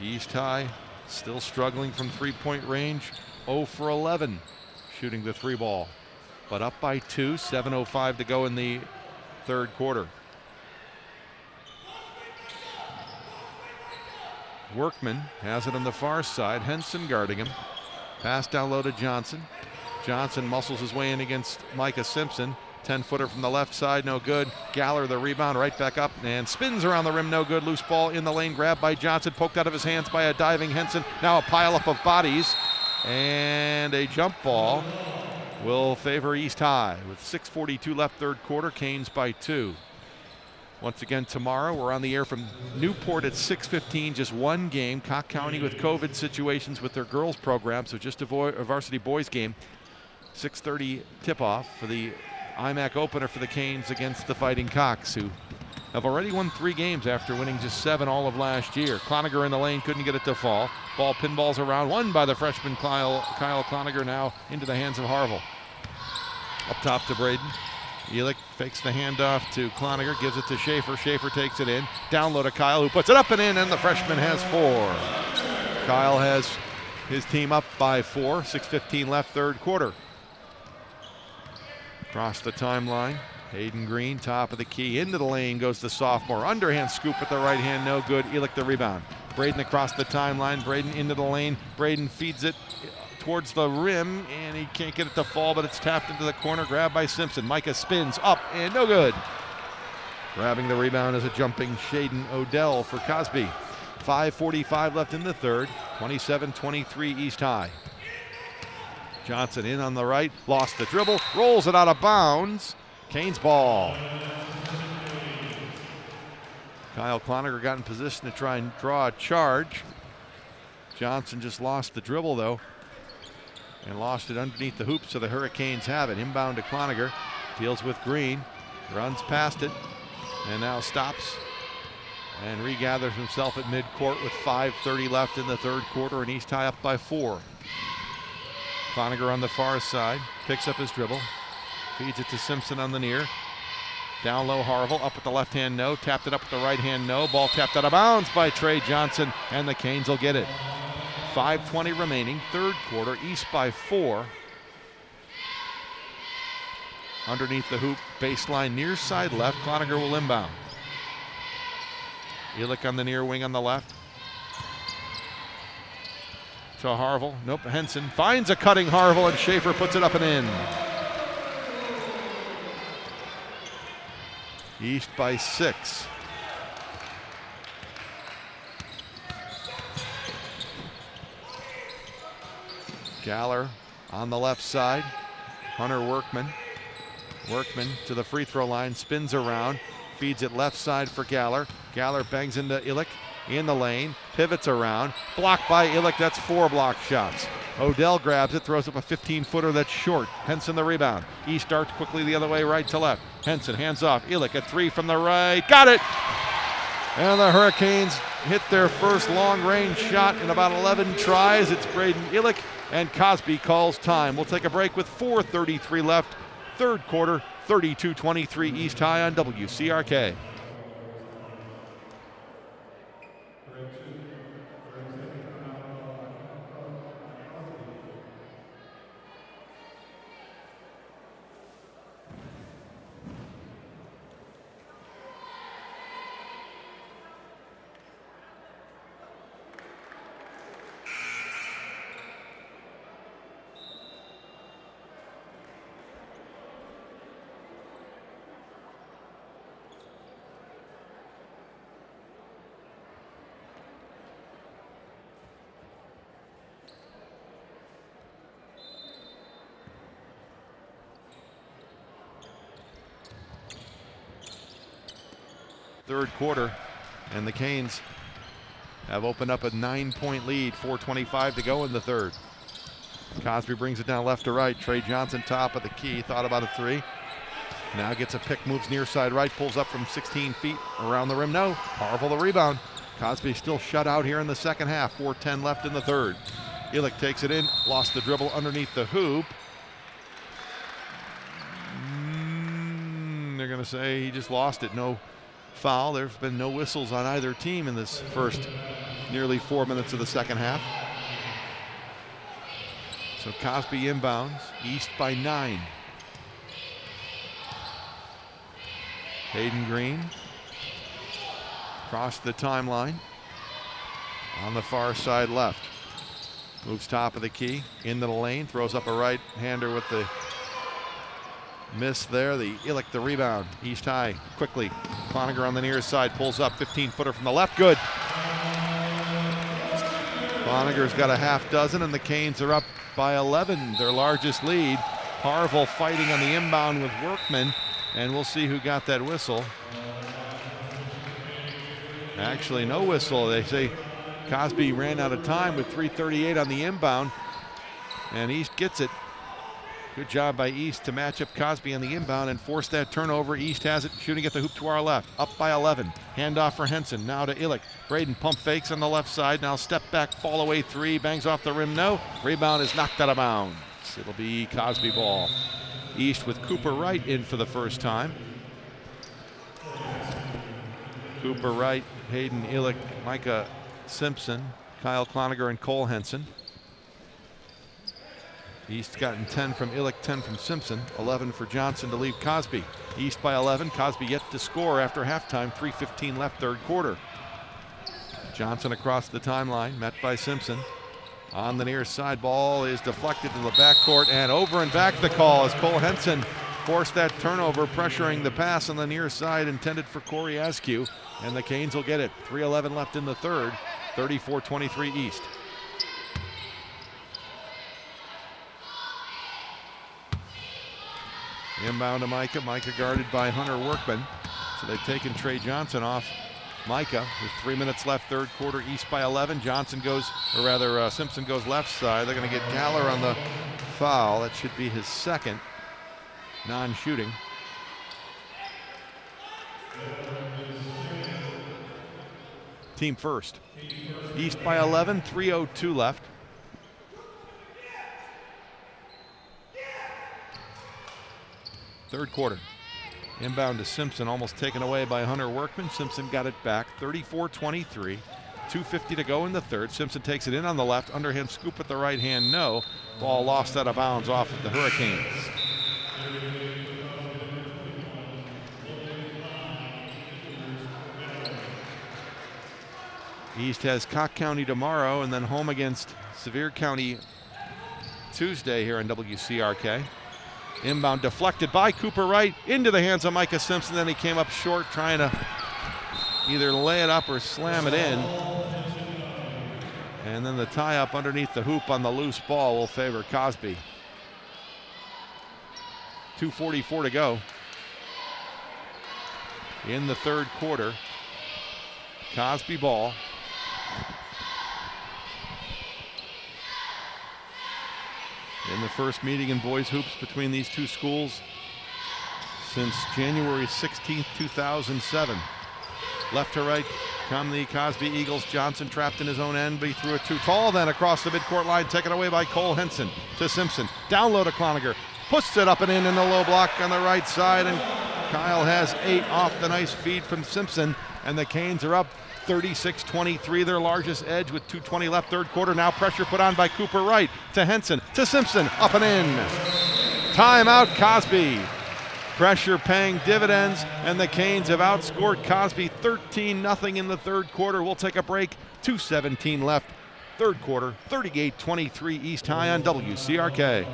[SPEAKER 1] East High still struggling from 3-point range, 0 for 11 shooting the 3 ball. But up by 2, 7:05 to go in the third quarter. Workman has it on the far side, Henson guarding him. Pass down low to Johnson. Johnson muscles his way in against Micah Simpson. 10-footer from the left side, no good. Galler the rebound, right back up and spins around the rim, no good. Loose ball in the lane, grabbed by Johnson, poked out of his hands by a diving Henson. Now a pileup of bodies and a jump ball will favor East High. With 6:42 left third quarter, Canes by 2. Once again tomorrow, we're on the air from Newport at 6:15, just one game. Cock County with COVID situations with their girls program, so just a varsity boys game. 6:30 tip-off for the IMAC opener for the Canes against the Fighting Cocks, who have already won 3 games after winning just 7 all of last year. Cloninger in the lane, couldn't get it to fall. Ball pinballs around, won by the freshman Kyle Cloninger, now into the hands of Harville. Up top to Braden. Elick fakes the handoff to Cloninger, gives it to Schaefer. Schaefer takes it in. Down low to Kyle, who puts it up and in, and the freshman has 4. Kyle has his team up by 4. 6:15 left third quarter. Across the timeline, Hayden Green, top of the key, into the lane goes the sophomore. Underhand scoop with the right hand, no good. Elick the rebound. Braden across the timeline, Braden into the lane. Braden feeds it towards the rim, and he can't get it to fall, but it's tapped into the corner, grabbed by Simpson. Micah spins up, and no good. Grabbing the rebound is a jumping Shaden Odell for Cosby. 5:45 left in the third, 27-23 East High. Johnson in on the right, lost the dribble, rolls it out of bounds. Canes ball. Kyle Cloninger got in position to try and draw a charge. Johnson just lost the dribble though, and lost it underneath the hoop, so the Hurricanes have it. Inbound to Cloninger, deals with Green, runs past it, and now stops and regathers himself at midcourt with 5:30 left in the third quarter, and East High up by 4. Cloninger on the far side, picks up his dribble, feeds it to Simpson on the near. Down low, Harville, up with the left hand, no. Tapped it up with the right hand, no. Ball tapped out of bounds by Trey Johnson, and the Canes will get it. 5:20 remaining, third quarter, East by 4. Underneath the hoop, baseline near side left, Cloninger will inbound. Elick on the near wing on the left. To Harville, nope, Henson finds a cutting Harville, and Schaefer puts it up and in. East by 6. Galler on the left side. Hunter Workman. Workman to the free throw line, spins around, feeds it left side for Galler. Galler bangs into Elick in the lane, pivots around, blocked by Elick. That's 4 blocked shots. Odell grabs it, throws up a 15-footer that's short. Henson the rebound. East starts quickly the other way, right to left. Henson hands off. Elick a 3 from the right. Got it! And the Hurricanes hit their first long-range shot in about 11 tries. It's Braden Elick, and Cosby calls time. We'll take a break with 4:33 left. Third quarter, 32-23 East High on WCRK. Third quarter, and the Canes have opened up a 9-point lead, 4:25 to go in the third. Cosby brings it down left to right. Trey Johnson, top of the key, thought about a three. Now gets a pick, moves near side right, pulls up from 16 feet around the rim. No, powerful the rebound. Cosby still shut out here in the second half, 4:10 left in the third. Illick takes it in, lost the dribble underneath the hoop. They're gonna say he just lost it, no foul. There's been no whistles on either team in this first nearly 4 minutes of the second half. So Cosby inbounds, East by 9. Hayden Green across the timeline on the far side left. Moves top of the key into the lane, throws up a right-hander with the miss there. The Illick the rebound. East High quickly. Cloninger on the near side pulls up, 15-footer from the left. Good. Cloninger's got a half dozen, and the Canes are up by 11, their largest lead. Harville fighting on the inbound with Workman, and we'll see who got that whistle. Actually, no whistle. They say Cosby ran out of time with 3:38 on the inbound, and East gets it. Good job by East to match up Cosby on the inbound and force that turnover. East has it, shooting at the hoop to our left. Up by 11. Handoff for Henson. Now to Illick. Braden pump fakes on the left side. Now step back, fall away three. Bangs off the rim. No. Rebound is knocked out of bounds. It'll be Cosby ball. East with Cooper Wright in for the first time. Cooper Wright, Hayden Illick, Micah Simpson, Kyle Cloninger, and Cole Henson. East gotten 10 from Illick, 10 from Simpson, 11 for Johnson to leave Cosby. East by 11, Cosby yet to score after halftime, 3:15 left third quarter. Johnson across the timeline, met by Simpson. On the near side, ball is deflected to the backcourt, and over and back the call as Cole Henson forced that turnover, pressuring the pass on the near side intended for Corey Askew, and the Canes will get it. 3:11 left in the third, 34-23 East. Inbound to Micah. Micah guarded by Hunter Workman. So they've taken Trey Johnson off Micah with 3 minutes left, third quarter. East by 11. Johnson goes, or rather Simpson goes left side. They're going to get Galler on the foul. That should be his second non-shooting. Team first. East by 11, 3:02 left. Third quarter. Inbound to Simpson, almost taken away by Hunter Workman. Simpson got it back, 34-23. 2:50 to go in the third. Simpson takes it in on the left. Underhand scoop at the right hand, no. Ball lost out of bounds off of the Hurricanes. East has Cock County tomorrow and then home against Sevier County Tuesday here on WCRK. Inbound deflected by Cooper Wright into the hands of Micah Simpson. Then he came up short trying to either lay it up or slam it in. And then the tie up underneath the hoop on the loose ball will favor Cosby. 2:44 to go in the third quarter. Cosby ball. In the first meeting in boys hoops between these two schools since January 16th, 2007. Left to right come the Cosby Eagles. Johnson trapped in his own end, but he threw it too tall. Then across the midcourt line, taken away by Cole Henson to Simpson. Down low to Cloninger. puts it up and in the low block on the right side, and Kyle has 8 off the nice feed from Simpson, and the Canes are up 36-23, their largest edge with 2:20 left, third quarter. Now pressure put on by Cooper Wright to Henson, to Simpson, up and in. Timeout, Cosby. Pressure paying dividends, and the Canes have outscored Cosby 13-0 in the third quarter. We'll take a break. 2:17 left, third quarter, 38-23 East High on WCRK.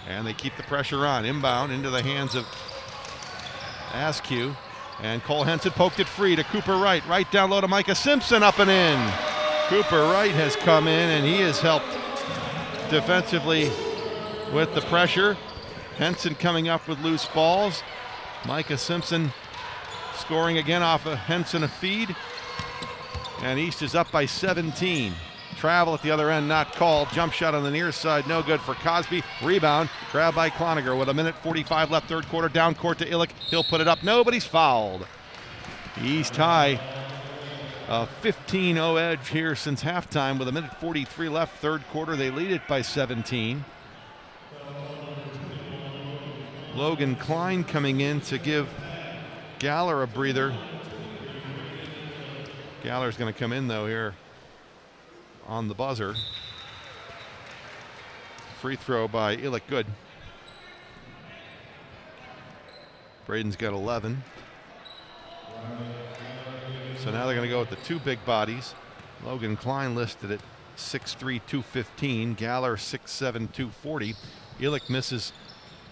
[SPEAKER 1] And they keep the pressure on. Inbound into the hands of Askew. And Cole Henson poked it free to Cooper Wright. Right down low to Micah Simpson, up and in. Cooper Wright has come in, and he has helped defensively with the pressure. Henson coming up with loose balls. Micah Simpson scoring again off of Henson a feed. And East is up by 17. Travel at the other end, not called. Jump shot on the near side, no good for Cosby. Rebound, grabbed by Cloninger with 1:45 left, third quarter. Down court to Illick. He'll put it up. Nobody's fouled. East High, a 15-0 edge here since halftime with 1:43 left, third quarter. They lead it by 17. Logan Klein coming in to give Galler a breather. Galler's going to come in, though, here on the buzzer. Free throw by Illick, good. Braden's got 11. So now they're going to go with the two big bodies. Logan Klein listed at 6'3", 215. Galler 6'7", 240. Illick misses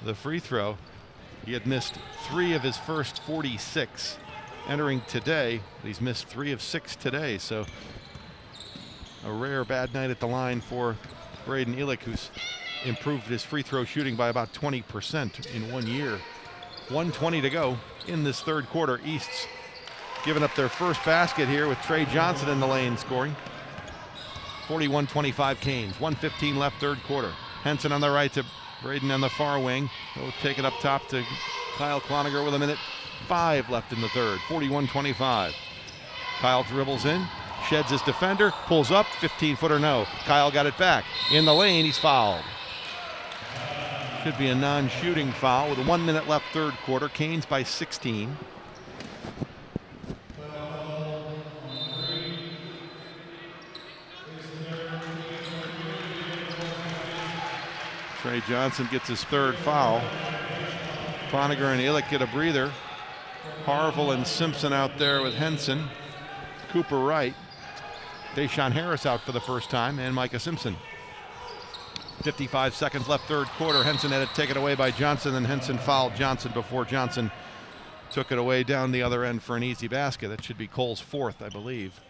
[SPEAKER 1] the free throw. He had missed 3 of his first 46 entering today. He's missed 3 of 6 today, so a rare bad night at the line for Braden Illick, who's improved his free throw shooting by about 20% in 1 year. 1:20 to go in this third quarter. East's giving up their first basket here with Trey Johnson in the lane scoring. 41-25 Canes. 1:15 left, third quarter. Henson on the right to Braden on the far wing. He'll take it up top to Kyle Cloninger with 1:05 left in the third. 41-25. Kyle dribbles in, sheds his defender, pulls up, 15-footer no. Kyle got it back. In the lane, he's fouled. Should be a non-shooting foul with 1 minute left, third quarter. Canes by 16. Trey Johnson gets his third foul. Cloninger and Illick get a breather. Harville and Simpson out there with Henson. Cooper Wright. Deshaun Harris out for the first time, and Micah Simpson. 55 seconds left, third quarter. Henson had it taken away by Johnson, and Henson fouled Johnson before Johnson took it away down the other end for an easy basket. That should be Cole's fourth, I believe.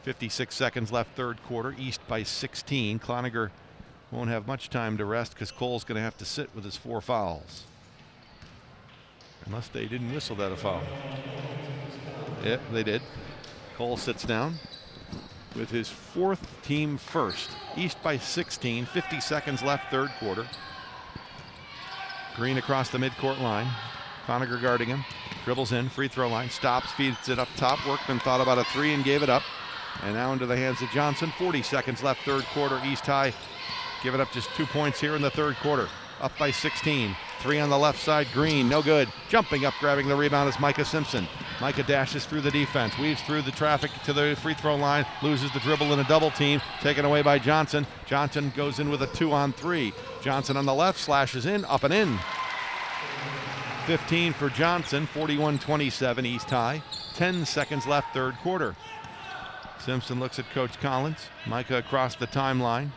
[SPEAKER 1] 56 seconds left, third quarter. East by 16. Cloninger won't have much time to rest because Cole's going to have to sit with his 4 fouls. Unless they didn't whistle that a foul. Yeah, they did. Cole sits down with his 4th team first. East by 16, 50 seconds left, third quarter. Green across the midcourt line. Cloninger guarding him. Dribbles in, free throw line, stops, feeds it up top. Workman thought about a 3 and gave it up. And now into the hands of Johnson. 40 seconds left, third quarter. East High giving up just 2 points here in the third quarter. up by 16. 3 on the left side, Green, no good. Jumping up, grabbing the rebound is Micah Simpson. Micah dashes through the defense, weaves through the traffic to the free throw line, loses the dribble in a double team, taken away by Johnson. Johnson goes in with a 2-on-3. Johnson on the left, slashes in, up and in. 15 for Johnson, 41-27 East High. 10 seconds left, third quarter. Simpson looks at Coach Collins. Micah across the timeline.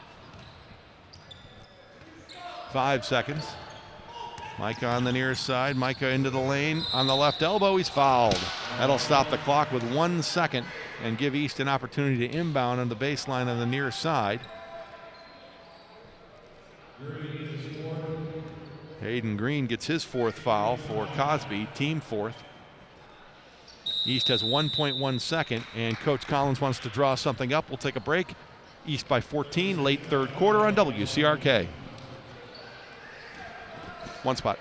[SPEAKER 1] 5 seconds. Micah on the near side. Micah into the lane. On the left elbow, he's fouled. That'll stop the clock with 1 second and give East an opportunity to inbound on the baseline on the near side. Hayden Green gets his 4th foul for Cosby, team 4th. East has 1.1 second, and Coach Collins wants to draw something up. We'll take a break. East by 14, late third quarter on WCRK. One spot.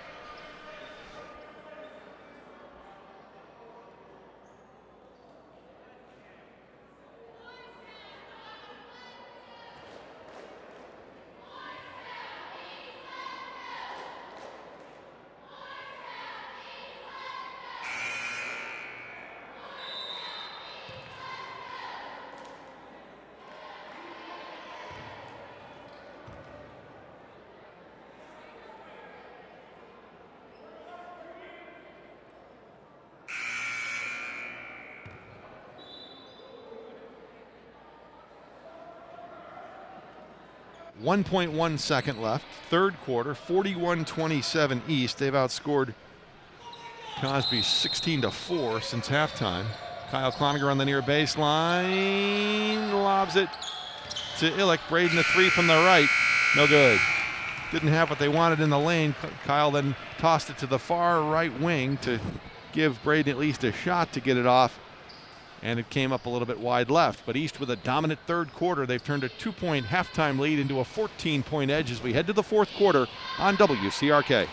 [SPEAKER 1] .1 second left, third quarter, 41-27 East. They've outscored Cosby 16-4 since halftime. Kyle Cloninger on the near baseline, lobs it to Illick. Braden a 3 from the right, no good. Didn't have what they wanted in the lane. Kyle then tossed it to the far right wing to give Braden at least a shot to get it off, and it came up a little bit wide left. But East with a dominant third quarter. They've turned a 2-point halftime lead into a 14-point edge as we head to the fourth quarter on WCRK.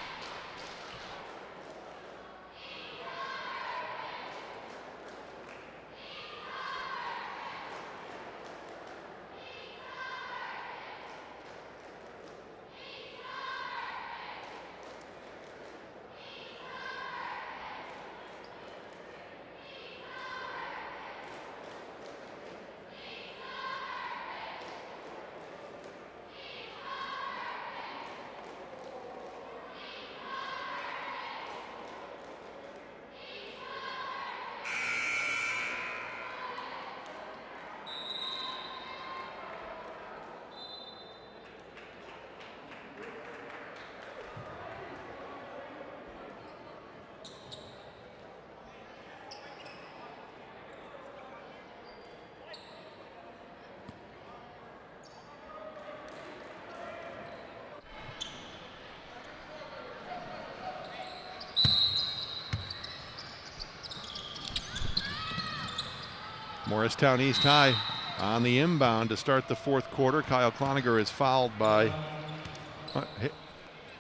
[SPEAKER 1] Morristown East High on the inbound to start the fourth quarter. Kyle Cloninger is fouled by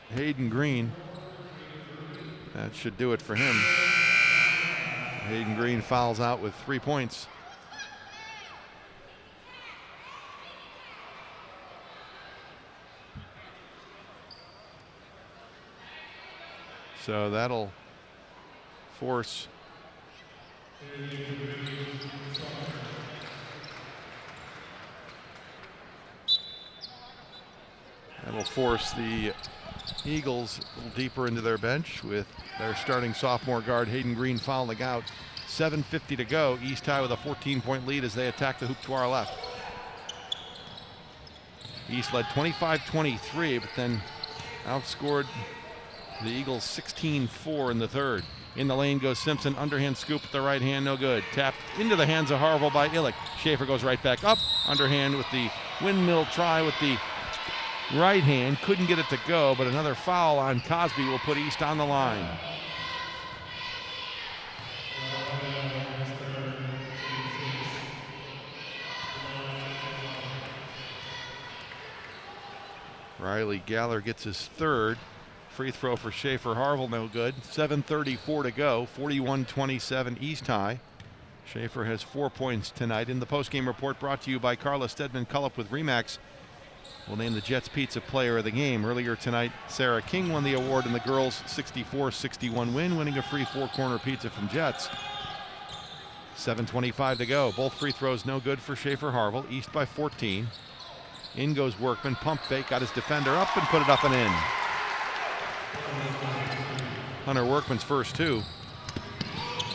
[SPEAKER 1] Hayden Green. That should do it for him. Hayden Green fouls out with 3 points. So that'll force the Eagles a little deeper into their bench with their starting sophomore guard Hayden Green fouling out. 7:50 to go. East High with a 14-point lead as they attack the hoop to our left. East led 25-23, but then outscored the Eagles 16-4 in the third. In the lane goes Simpson, underhand scoop with the right hand, no good. Tapped into the hands of Harville by Illick. Schaefer goes right back up, underhand with the windmill try with the right hand. Couldn't get it to go, but another foul on Cosby will put East on the line. Riley Galler gets his third. Free throw for Schaefer Harville, no good. 7:34 to go, 41-27 East High. Schaefer has 4 points tonight. In the postgame report brought to you by Carla Stedman Cullup with RE/MAX. will name the Jets Pizza Player of the Game. Earlier tonight, Sarah King won the award in the girls' 64-61 win, winning a free 4-corner pizza from Jets. 7:25 to go. Both free throws no good for Schaefer Harville. East by 14. In goes Workman. Pump fake. Got his defender up and put it up and in. Hunter Workman's first two.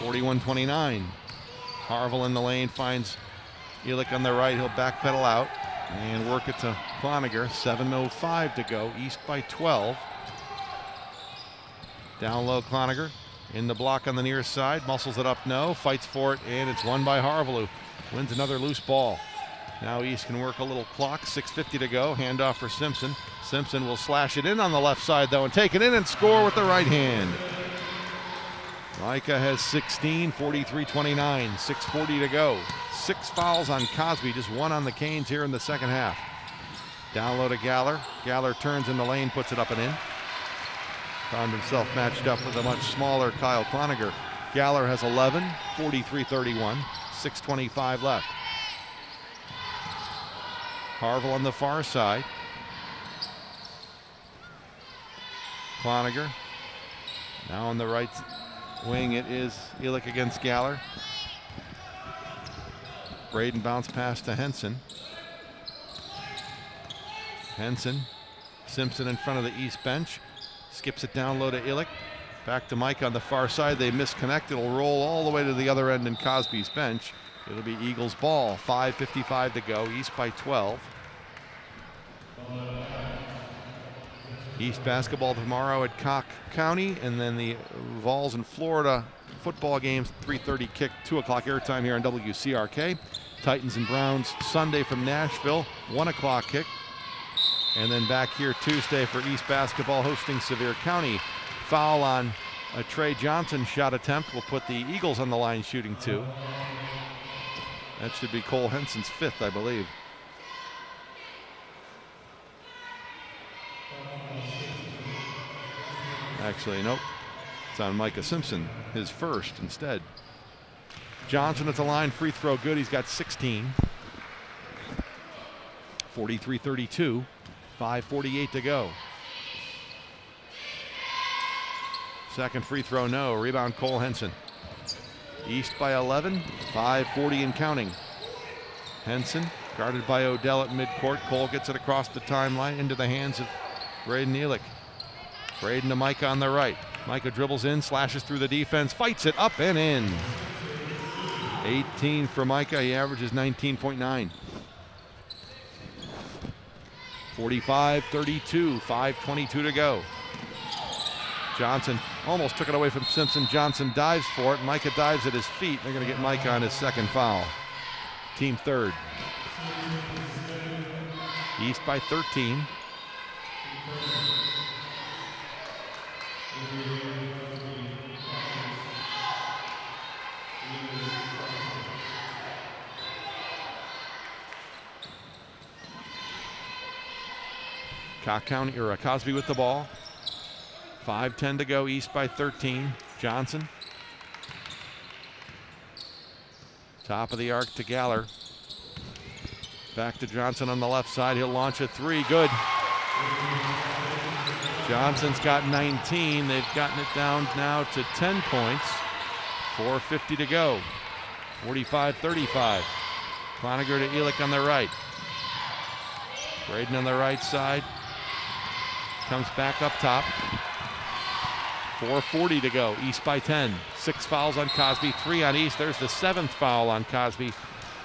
[SPEAKER 1] 41-29. Harville in the lane finds Elick on the right. He'll backpedal out and work it to Cloninger. 7:05 to go. East by 12. Down low, Cloninger. In the block on the near side, muscles it up, no, fights for it, and it's won by Harville, who wins another loose ball. Now East can work a little clock, 6:50 to go, handoff for Simpson. Simpson will slash it in on the left side, though, and take it in and score with the right hand. Micah has 16, 43-29, 6:40 to go. 6 fouls on Cosby, just 1 on the Canes here in the second half. Down low to Galler. Galler turns in the lane, puts it up and in. Found himself matched up with a much smaller Kyle Cloninger. Galler has 11, 43-31, 6:25 left. Harville on the far side. Cloninger. Now on the right wing, it is Elick against Galler. Braden bounce pass to Henson. Henson. Simpson in front of the East bench. Skips it down low to Elick. Back to Mike on the far side. They misconnect. It'll roll all the way to the other end in Cosby's bench. It'll be Eagles ball. 5:55 to go. East by 12. East basketball tomorrow at Cock County, and then the Vols and Florida football games, 3:30 kick, 2 o'clock airtime here on WCRK. Titans and Browns Sunday from Nashville, 1 o'clock kick. And then back here Tuesday for East basketball hosting Sevier County. Foul on a Trey Johnson shot attempt will put the Eagles on the line shooting 2. That should be Cole Henson's 5th, I believe. Actually, nope. It's on Micah Simpson, his 1st instead. Johnson at the line, free throw good. He's got 16. 43-32. 5:48 to go. Second free throw, no. Rebound, Cole Henson. East by 11, 5:40 and counting. Henson guarded by Odell at midcourt. Cole gets it across the timeline into the hands of Braden Elick. Braden to Micah on the right. Micah dribbles in, slashes through the defense, fights it up and in. 18 for Micah. He averages 19.9. 45-32, 5:22 to go. Johnson almost took it away from Simpson. Johnson dives for it. Micah dives at his feet. They're going to get Micah on his 2nd foul. Team 3rd. East by 13. Cock County or Cosby with the ball. 5:10 to go. East by 13. Johnson. Top of the arc to Galler. Back to Johnson on the left side. He'll launch a 3. Good. Johnson's got 19. They've gotten it down now to 10 points. 4:50 to go. 45-35. Cloninger to Elick on the right. Braden on the right side. Comes back up top. 4:40 to go. East by 10. 6 fouls on Cosby, 3 on East. There's the 7th foul on Cosby.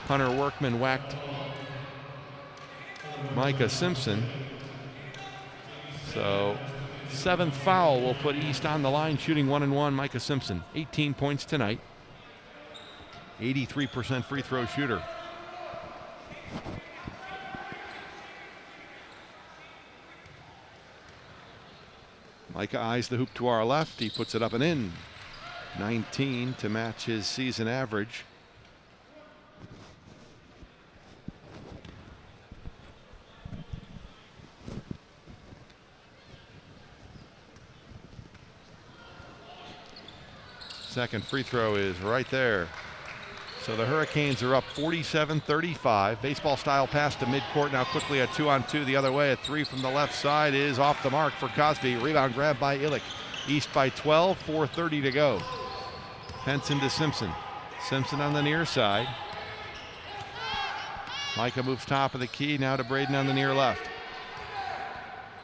[SPEAKER 1] Hunter Workman whacked Micah Simpson. So 7th foul will put East on the line, shooting 1-1. Micah Simpson, 18 points tonight. 83% free throw shooter. Micah eyes the hoop to our left. He puts it up and in. 19 to match his season average. Second free throw is right there. So the Hurricanes are up 47-35. Baseball style pass to midcourt. Now quickly a 2-on-2 the other way. A 3 from the left side is off the mark for Cosby. Rebound grab by Illick. East by 12, 4:30 to go. Henson to Simpson. Simpson on the near side. Micah moves top of the key. Now to Braden on the near left.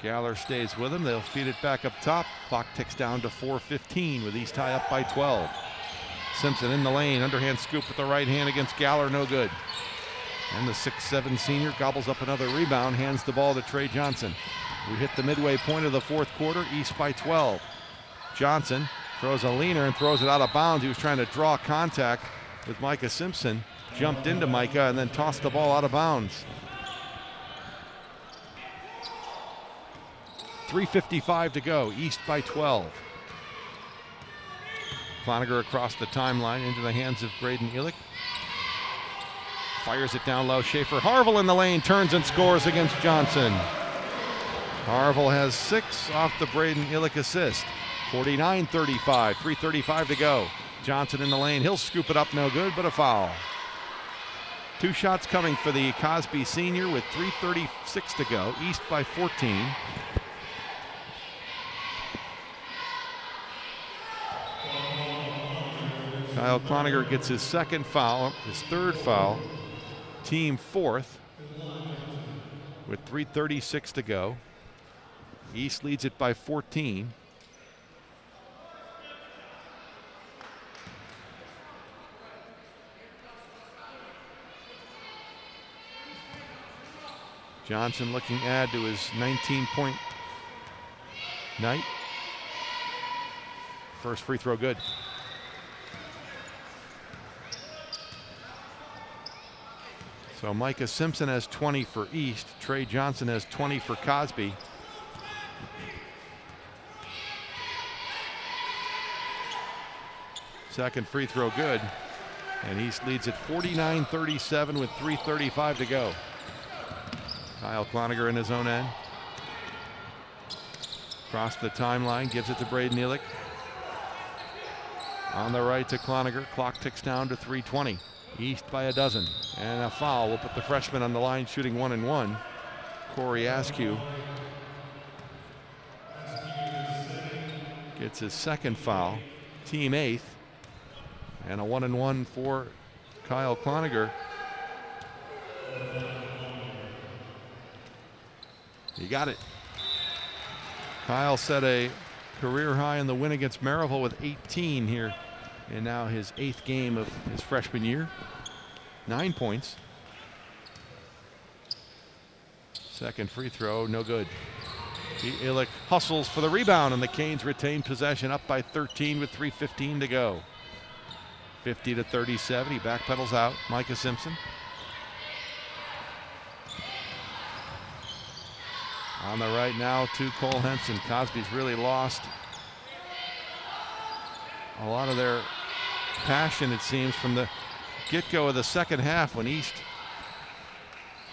[SPEAKER 1] Galler stays with him. They'll feed it back up top. Clock ticks down to 4:15 with East High up by 12. Simpson in the lane, underhand scoop with the right hand against Galler, no good. And the 6'7" senior gobbles up another rebound, hands the ball to Trey Johnson. We hit the midway point of the fourth quarter, East by 12. Johnson throws a leaner and throws it out of bounds. He was trying to draw contact with Micah Simpson, jumped into Micah and then tossed the ball out of bounds. 3:55 to go, East by 12. Cloninger across the timeline into the hands of Braden Illick. Fires it down low. Schaefer Harville in the lane, turns and scores against Johnson. Harville has 6 off the Braden Illick assist. 49-35, 3:35 to go. Johnson in the lane, he'll scoop it up, no good, but a foul. 2 shots coming for the Cosby senior with 3:36 to go. East by 14. Kyle Cloninger gets his second foul, his third foul, team 4th with 3:36 to go. East leads it by 14. Johnson looking to add to his 19-point night. First free throw good. So Micah Simpson has 20 for East. Trey Johnson has 20 for Cosby. Second free throw good. And East leads at 49-37 with 3:35 to go. Kyle Cloninger in his own end. Across the timeline, gives it to Braden Illick. On the right to Cloninger. Clock ticks down to 3:20. East by a dozen. And a foul will put the freshman on the line shooting 1-1. Corey Askew gets his second foul, team 8th. And a 1-1 for Kyle Cloninger. He got it. Kyle set a career high in the win against Maryville with 18 here, and now his 8th game of his freshman year. 9 points. Second free throw, no good. Illick hustles for the rebound, and the Canes retain possession up by 13 with 3:15 to go. 50-37, he backpedals out. Micah Simpson. On the right now to Cole Henson. Cosby's really lost a lot of their passion, it seems, from the get-go of the second half when East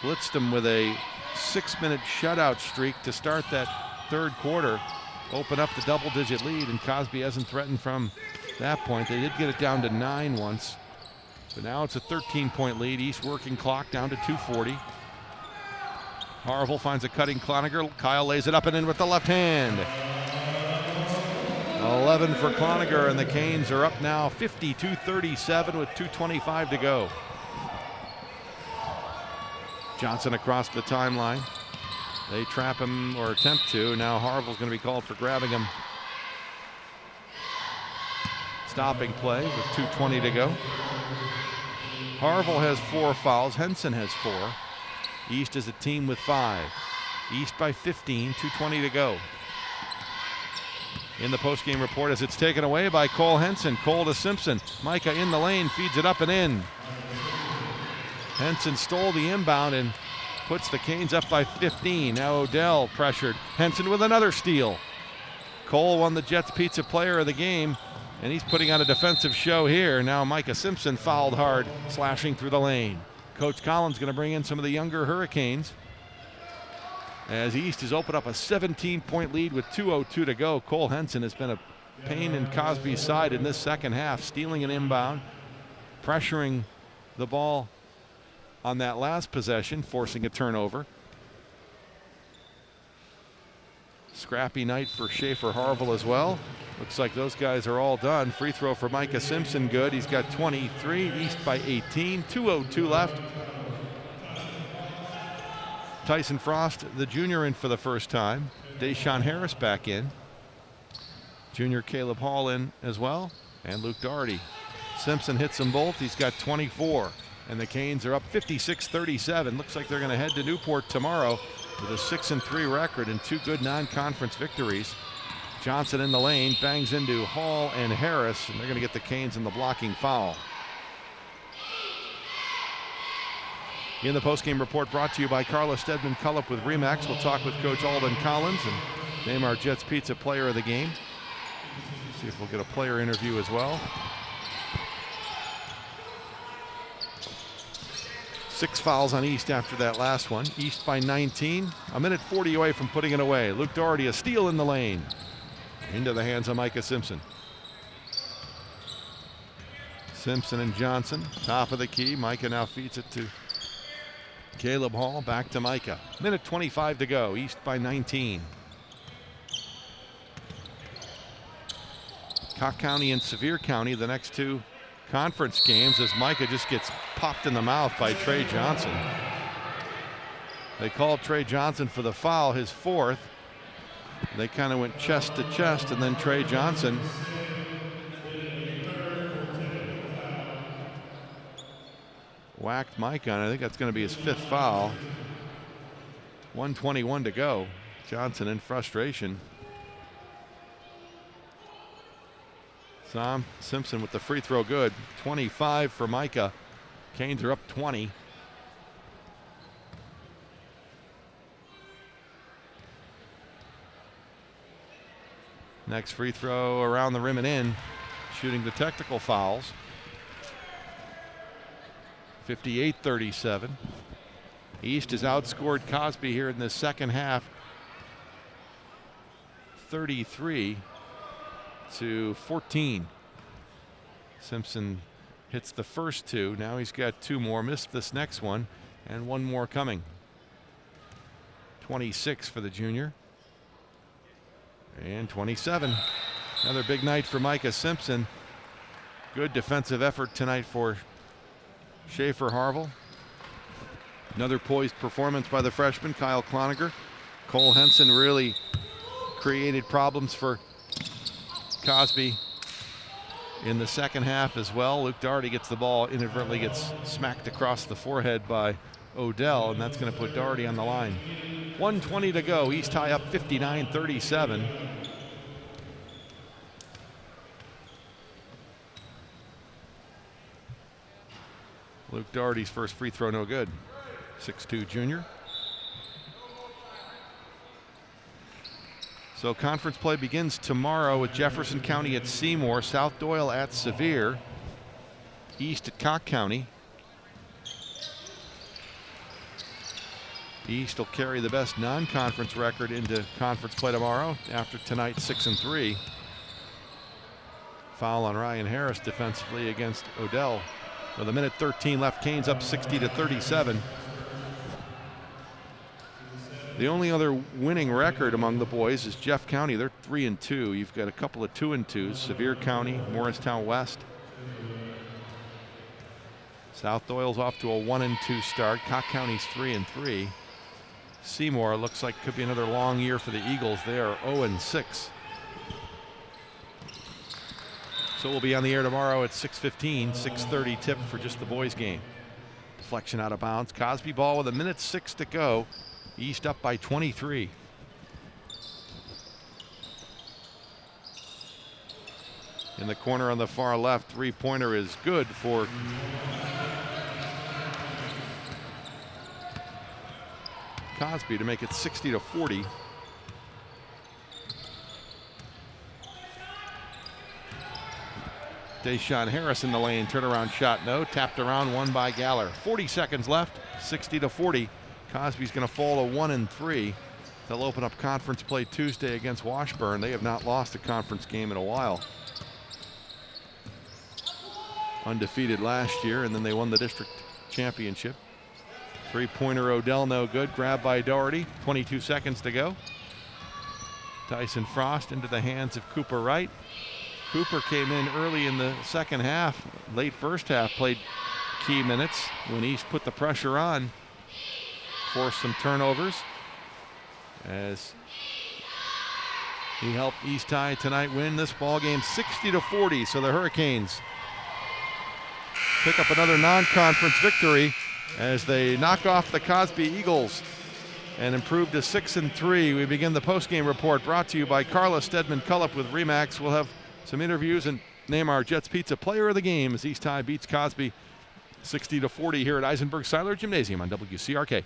[SPEAKER 1] blitzed them with a 6-minute shutout streak to start that third quarter, open up the double-digit lead, and Cosby hasn't threatened from that point. They did get it down to 9 once, but now it's a 13-point lead. East working clock down to 2:40. Harville finds a cutting Cloninger. Kyle lays it up and in with the left hand. 11 for Cloninger, and the Canes are up now 52-37 with 2:25 to go. Johnson across the timeline. They trap him or attempt to. Now Harville's going to be called for grabbing him. Stopping play with 2:20 to go. Harville has 4 fouls. Henson has 4. East is a team with 5. East by 15, 2:20 to go. In the postgame report as it's taken away by Cole Henson. Cole to Simpson. Micah in the lane, feeds it up and in. Henson stole the inbound and puts the Canes up by 15. Now Odell pressured. Henson with another steal. Cole won the Jets Pizza Player of the Game, and he's putting on a defensive show here. Now Micah Simpson fouled hard, slashing through the lane. Coach Collins going to bring in some of the younger Hurricanes as East has opened up a 17-point lead with 2:02 to go. Cole Henson has been a pain in Cosby's side in this second half, stealing an inbound, pressuring the ball on that last possession, forcing a turnover. Scrappy night for Schaefer Harville as well. Looks like those guys are all done. Free throw for Micah Simpson, good. He's got 23, East by 18, 2:02 left. Tyson Frost, the junior, in for the first time. Deshaun Harris back in. Junior Caleb Hall in as well, and Luke Doherty. Simpson hits them both. He's got 24, and the Canes are up 56-37. Looks like they're going to head to Newport tomorrow with a 6-3 record and 2 good non-conference victories. Johnson in the lane, bangs into Hall and Harris, and they're going to get the Canes in the blocking foul. In the postgame report, brought to you by Carla Stedman Cullup with Remax. We'll talk with Coach Alden Collins and name our Jets Pizza player of the game. See if we'll get a player interview as well. 6 fouls on East after that last one. East by 19. A minute 40 away from putting it away. Luke Doherty, a steal in the lane. Into the hands of Micah Simpson. Simpson and Johnson, top of the key. Micah now feeds it to Caleb Hall, back to Micah. Minute 25 to go, East by 19. Cock County and Sevier County, the next 2 conference games, as Micah just gets popped in the mouth by Trey Johnson. They called Trey Johnson for the foul, his 4th. They kind of went chest to chest, and then Trey Johnson whacked Micah, and I think that's going to be his 5th foul. 1:21 to go. Johnson in frustration. Sam Simpson with the free throw, good. 25 for Micah. Canes are up 20. Next free throw around the rim and in, shooting the technical fouls. 58-37. East has outscored Cosby here in the second half, 33-14. Simpson hits the first 2. Now he's got 2 more. Missed this next one, and 1 more coming. 26 for the junior. And 27. Another big night for Micah Simpson. Good defensive effort tonight for Schaefer Harville. Another poised performance by the freshman, Kyle Cloninger. Cole Henson really created problems for Cosby in the second half as well. Luke Doherty gets the ball, inadvertently gets smacked across the forehead by Odell, and that's going to put Doherty on the line. 1:20 to go. East High up 59-37. Luke Doherty's first free throw, no good. 6'2" junior. So conference play begins tomorrow with Jefferson County at Seymour, South Doyle at Sevier, East at Cock County. East will carry the best non-conference record into conference play tomorrow after tonight's 6-3. Foul on Ryan Harris defensively against Odell. With a minute 13 left, Canes up 60-37. The only other winning record among the boys is Jeff County. They're 3-2. You've got a couple of 2-2s. Sevier County, Morristown West. South Doyle's off to a 1-2 start. Cock County's 3-3. Seymour looks like could be another long year for the Eagles. They are 0-6. So we'll be on the air tomorrow at 6:15, 6:30 tip for just the boys game. Deflection out of bounds. Cosby ball with a minute 6 to go. East up by 23. In the corner on the far left, 3-pointer is good for Cosby to make it 60-40. Deshaun Harris in the lane, turnaround shot, no. Tapped around, one by Galler. 40 seconds left, 60-40. Cosby's going to fall to 1-3. They'll open up conference play Tuesday against Washburn. They have not lost a conference game in a while. undefeated last year, and then they won the district championship. Three-pointer Odell, no good. Grabbed by Doherty. 22 seconds to go. Tyson Frost into the hands of Cooper Wright. Cooper came in early in the second half, late first half, played key minutes when East put the pressure on, forced some turnovers as he helped East High tonight win this ball game 60-40. So the Hurricanes pick up another non-conference victory as they knock off the Cosby Eagles and improve to 6-3. We begin the postgame report brought to you by Carla Stedman Cullup with Remax. We'll have some interviews and name our Jets Pizza player of the game as East High beats Cosby 60-40 here at Eisenberg Seiler Gymnasium on WCRK.